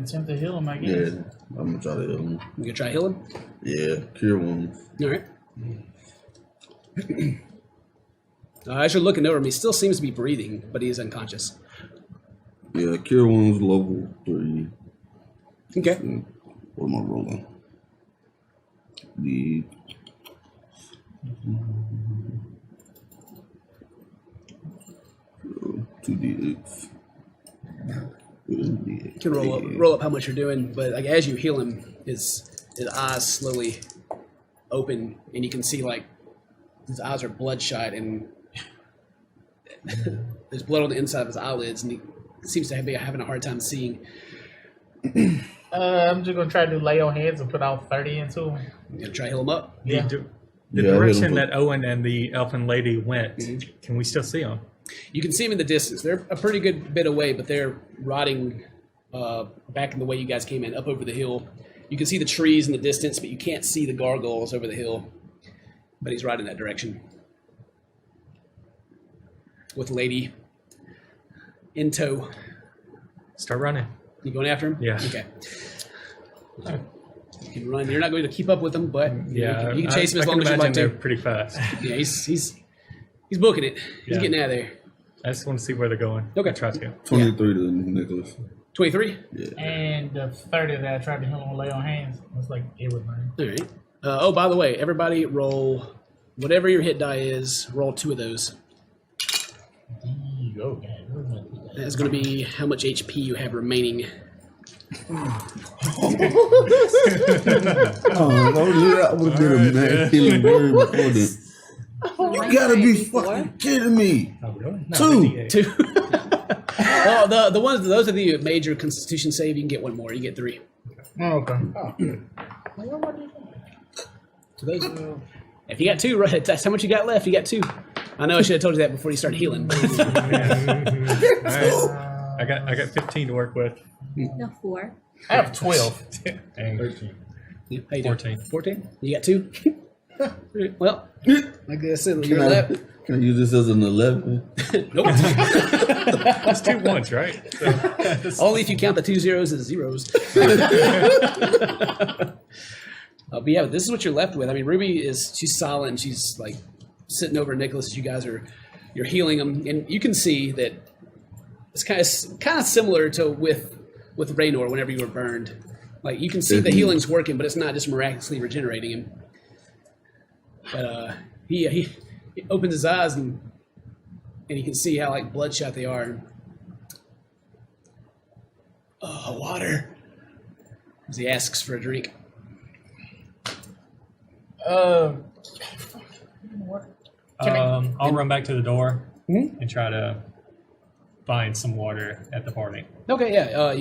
attempt to heal him, I guess. Yeah, I'm gonna try to heal him. You gonna try to heal him? Yeah, cure wounds. All right. As you're looking over him, he still seems to be breathing, but he is unconscious. Yeah, cure wounds level 3. Okay. What am I rolling? The 2d8. You can roll up how much you're doing, but like as you heal him, his eyes slowly open, and you can see like his eyes are bloodshot, and there's blood on the inside of his eyelids, and he seems to be having a hard time seeing. I'm just gonna try to lay on hands and put out 30 into him. You gonna try to heal him up? Yeah. The Yeah, I direction hit him. that Owen and the elfin lady went, can we still see them? You can see them in the distance. They're a pretty good bit away, but they're rotting back in the way you guys came in, up over the hill. You can see the trees in the distance, but you can't see the gargoyles over the hill. But he's right in that direction. With Lady in tow. Start running. You going after him? Yeah. Okay. You can run. You're not going to keep up with him, but you can chase him as long as you'd like they're to. pretty fast. Yeah, he's booking it. He's Yeah. getting out of there. I just want to see where they're going. Okay. I try to. 23 to Nicholas. 23. And the 30 that I tried to heal him with lay on hands was like it was mine. All right. By the way, everybody roll whatever your hit die is. Roll 2 of those. Okay. That's going to be how much HP you have remaining. Oh, I would have been a mad healing word before this. You gotta be fucking kidding me. Oh, really? No, 2. 58. 2. Well, the ones those of you major Constitution save, you can get 1 more. You get 3. Oh, okay. So those. If you got 2, right? That's how much you got left. You got 2. I know I should have told you that before you started healing. All right. I got 15 to work with. No, 4. I have 12. And 13. Yeah, how you doing? 14. 14. You got 2. Well, like I said, you're Can I, left. can I use this as an 11? Nope. It's 2 ones, right? So, Only if you count the 2 zeros as zeros. But yeah, this is what you're left with. I mean, Ruby she's silent. She's like sitting over Nicholas as you guys you're healing him, and you can see that it's kind of similar to with Raynor whenever you were burned. Like you can see the healing's working, but it's not just miraculously regenerating him. But he opens his eyes and you can see how like bloodshot they are. Oh, water. As he asks for a drink. I'll run back to the door Mhm. and try to find some water at the party. Okay, yeah.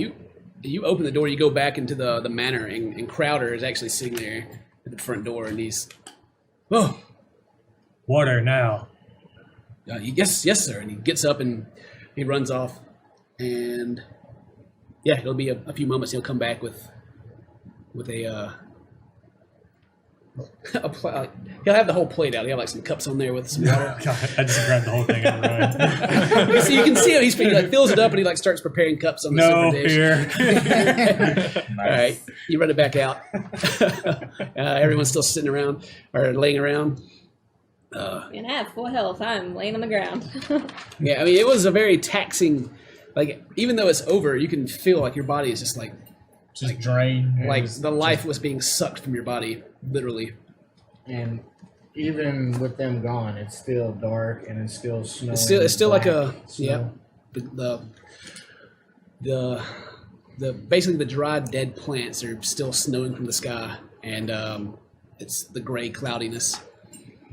You open the door, you go back into the manor, and Crowder is actually sitting there at the front door, and he's, oh, Water now. yes, sir. And he gets up and he runs off, and yeah, it'll be a few moments. He'll come back with a he'll have the whole plate out. He'll have like some cups on there with some water. God, I just grabbed the whole thing and ran. So you can see him. He like fills it up and he like starts preparing cups on the No, silver dish. here. All right, you run it back out. Everyone's still sitting around or laying around. And I have 4 health. I'm laying on the ground. Yeah, I mean it was a very taxing. Like even though it's over, you can feel like your body is just like drained. like the life was being sucked from your body, literally. And even with them gone, it's still dark and it's still snowing. It's still like a snow. yeah. The basically the dried dead plants are still snowing from the sky, and it's the gray cloudiness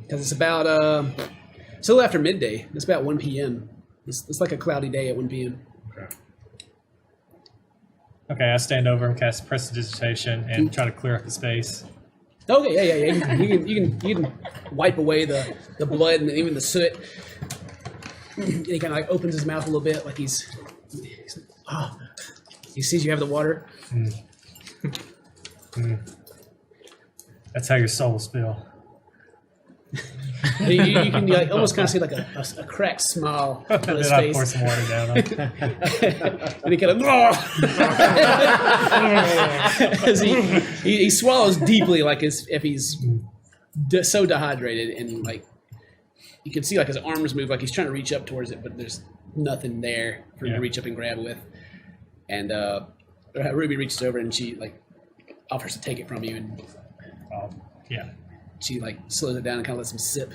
because it's about still after midday. It's about 1 p.m. It's like a cloudy day at 1 p.m. Okay, I stand over and cast Prestidigitation and try to clear up the space. Okay, yeah. You can wipe away the blood and even the soot. And he kind of like opens his mouth a little bit, like he's like, oh. He sees you have the water. That's how your souls feel. You can like almost kind of see like a cracked smile on And his then I pour face, some water down on it. and he kind of as he swallows deeply, like as if he's so dehydrated, and like you can see like his arms move, like he's trying to reach up towards it, but there's nothing there for him to reach up and grab with. And Ruby reaches over and she like offers to take it from you, and Yeah. she like slows it down and kind of lets him sip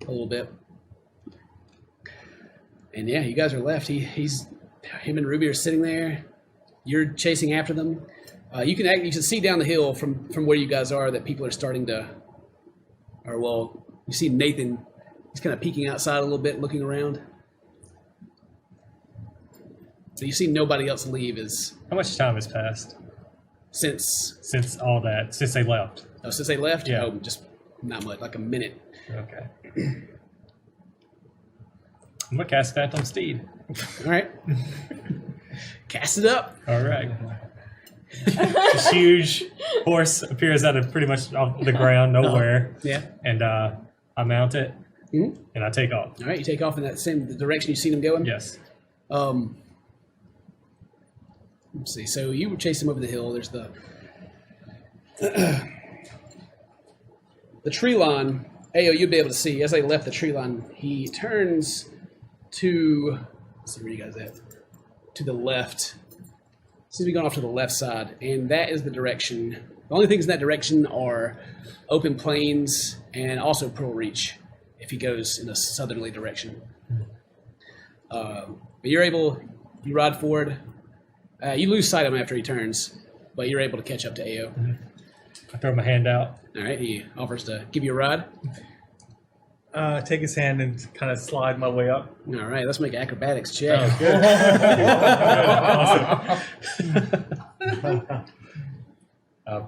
a little bit. And yeah, you guys are left. He's him and Ruby are sitting there. You're chasing after them. You can see down the hill from where you guys are that people are starting to, or well, you see Nathan. He's kind of peeking outside a little bit, looking around. So you see nobody else leave How much time has passed since since all that? Since they left? since they left. Yeah. Oh, just not much, like a minute. Okay. I'm gonna cast Phantom Steed. All right, cast it up. All right. This huge horse appears out of pretty much off the ground, nowhere, Yeah. and I mount it, Mhm. and I take off. All right, you take off in that same direction you've seen him going. Yes. Let's see. So you chase him over the hill. There's the tree line. Ayo, you'd be able to see as they left the tree line. He turns to. Let's see where you guys at. To the left. Seems to be going off to the left side, and that is the direction. The only things in that direction are open plains and also Pearl Reach. If he goes in a southerly direction, but you're able. You ride forward. You lose sight of him after he turns, but you're able to catch up to Ao. I throw my hand out. All right, he offers to give you a ride. Take his hand and kind of slide my way up. All right, let's make an acrobatics check.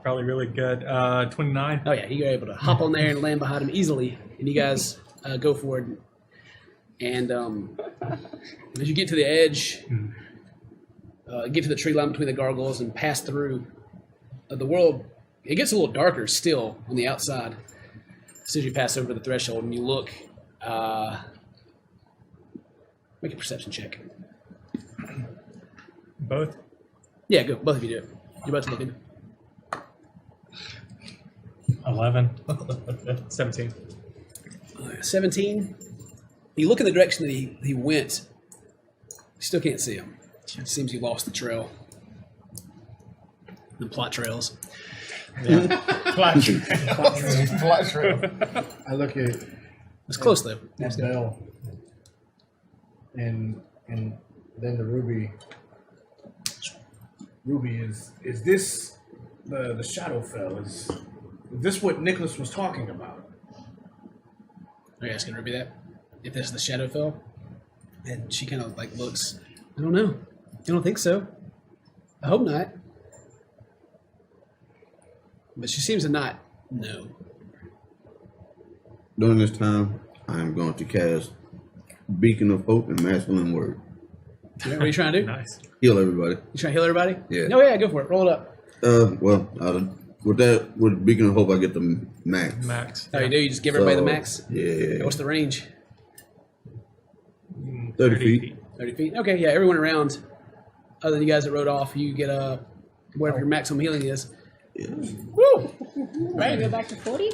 Probably really good. 29. Oh yeah, you're able to hop on there and land behind him easily, and you guys go forward. And as you get to the edge, get to the tree line between the gargoyles and pass through, the world it gets a little darker still on the outside. As soon as you pass over the threshold and you look, make a perception check. Both? Yeah, go. Both of you do it. You're both looking. 11. 17. 17. You look in the direction that he went. You still can't see him. It seems you lost the trail. The plot trails. Plot trail. I look at It's close though. that bell, and then the ruby. Ruby, is this the Shadowfell? Is this what Nicholas was talking about? Are you asking Ruby that? If this is the Shadowfell? And she kind of like looks. I don't know. I don't think so. I hope not. But she seems to not know. During this time, I am going to cast Beacon of Hope and Masculine Word. What are you trying to do? Nice. Heal everybody. You trying to heal everybody? Yeah. No, yeah, go for it. Roll it up. With Beacon of Hope, I get the max. Max. Oh, you do? You just give everybody the So, max? Yeah. What's the range? 30 feet. 30 feet. Okay, yeah, everyone around, other than you guys that rode off, you get whatever your maximum healing is. Woo! Ready to go back to 40?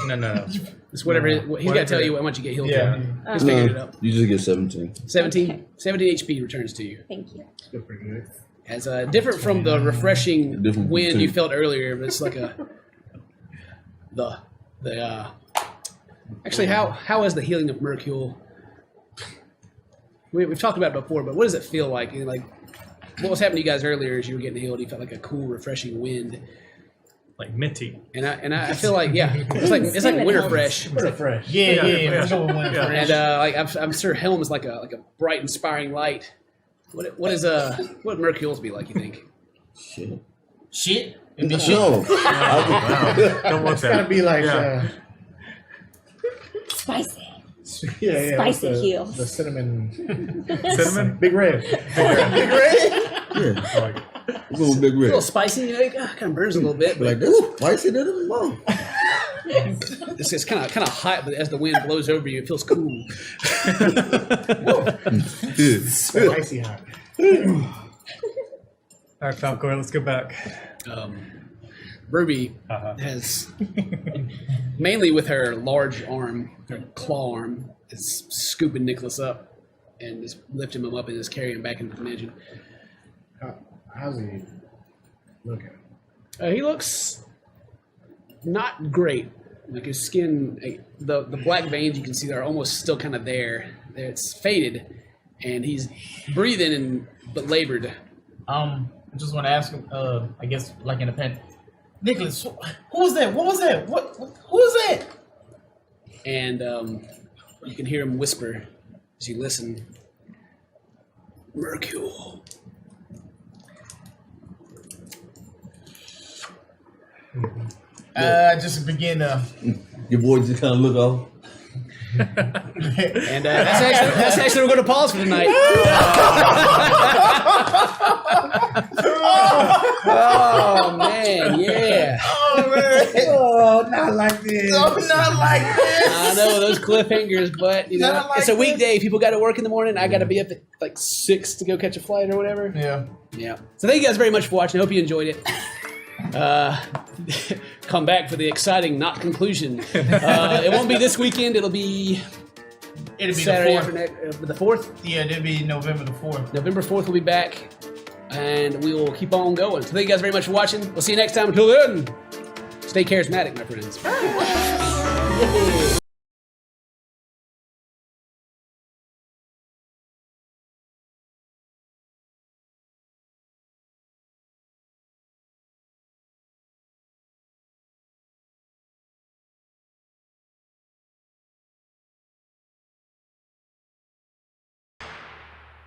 No. It's whatever. He's got to tell you how much you get healed Yeah. for. Just figured it up. You just get 17. 17, Okay. 17 HP returns to you. Thank you. Still pretty good. As different from the refreshing Different wind too. you felt earlier, but it's like actually, how is the healing of Mercule? We've talked about it before, but what does it feel like? You know, like what was happening to you guys earlier as you were getting healed? You felt like a cool, refreshing wind, Like minty. and I feel like it's like winter fresh. Pretty fresh. Yeah. Yeah. We know what went for. And I'm sure Helm is like a bright, inspiring light. What would Mercule's be like? You think? Shit. Shit. No. Don't look It's gotta that. be like Spicy. yeah, Spicy the, heel. the cinnamon, Cinnamon? big red. Yeah. Like, We're going big A little red. spicy, you know, it kind of burns a little bit. Like, But this spicy than a mom. It's kind of hot, but as the wind blows over you, it feels cool. Spicy hot. All right, Falcor, let's go back. Ruby has, mainly with her large arm, her claw arm, is scooping Nicholas up and is lifting him up and is carrying him back into the mansion. How's he looking? He looks not great. Like his skin, the black veins you can see are almost still kind of there. It's faded, and he's breathing but labored. I just want to ask him. I guess like in a pen, Nicholas, who was that? What was that? Who was that? And you can hear him whisper as you listen. Mercule. I just begin to. Your boy just kind of look off. And that's actually we're going to pause for tonight. Oh man, yeah. Oh man! Oh, not like this. Oh, not like this. I know those cliffhangers, but you know Not like it's a this. weekday. People got to work in the morning. I got to be up at like 6 to go catch a flight or whatever. Yeah. Yeah. So thank you guys very much for watching. I hope you enjoyed it. Come back for the exciting not conclusion. It won't be this weekend. It'll be Saturday the 4th. after the 4th. Yeah, it'll be November the 4th. November 4th we'll be back, and we will keep on going. So thank you guys very much for watching. We'll see you next time. Until then, stay charismatic, my friends.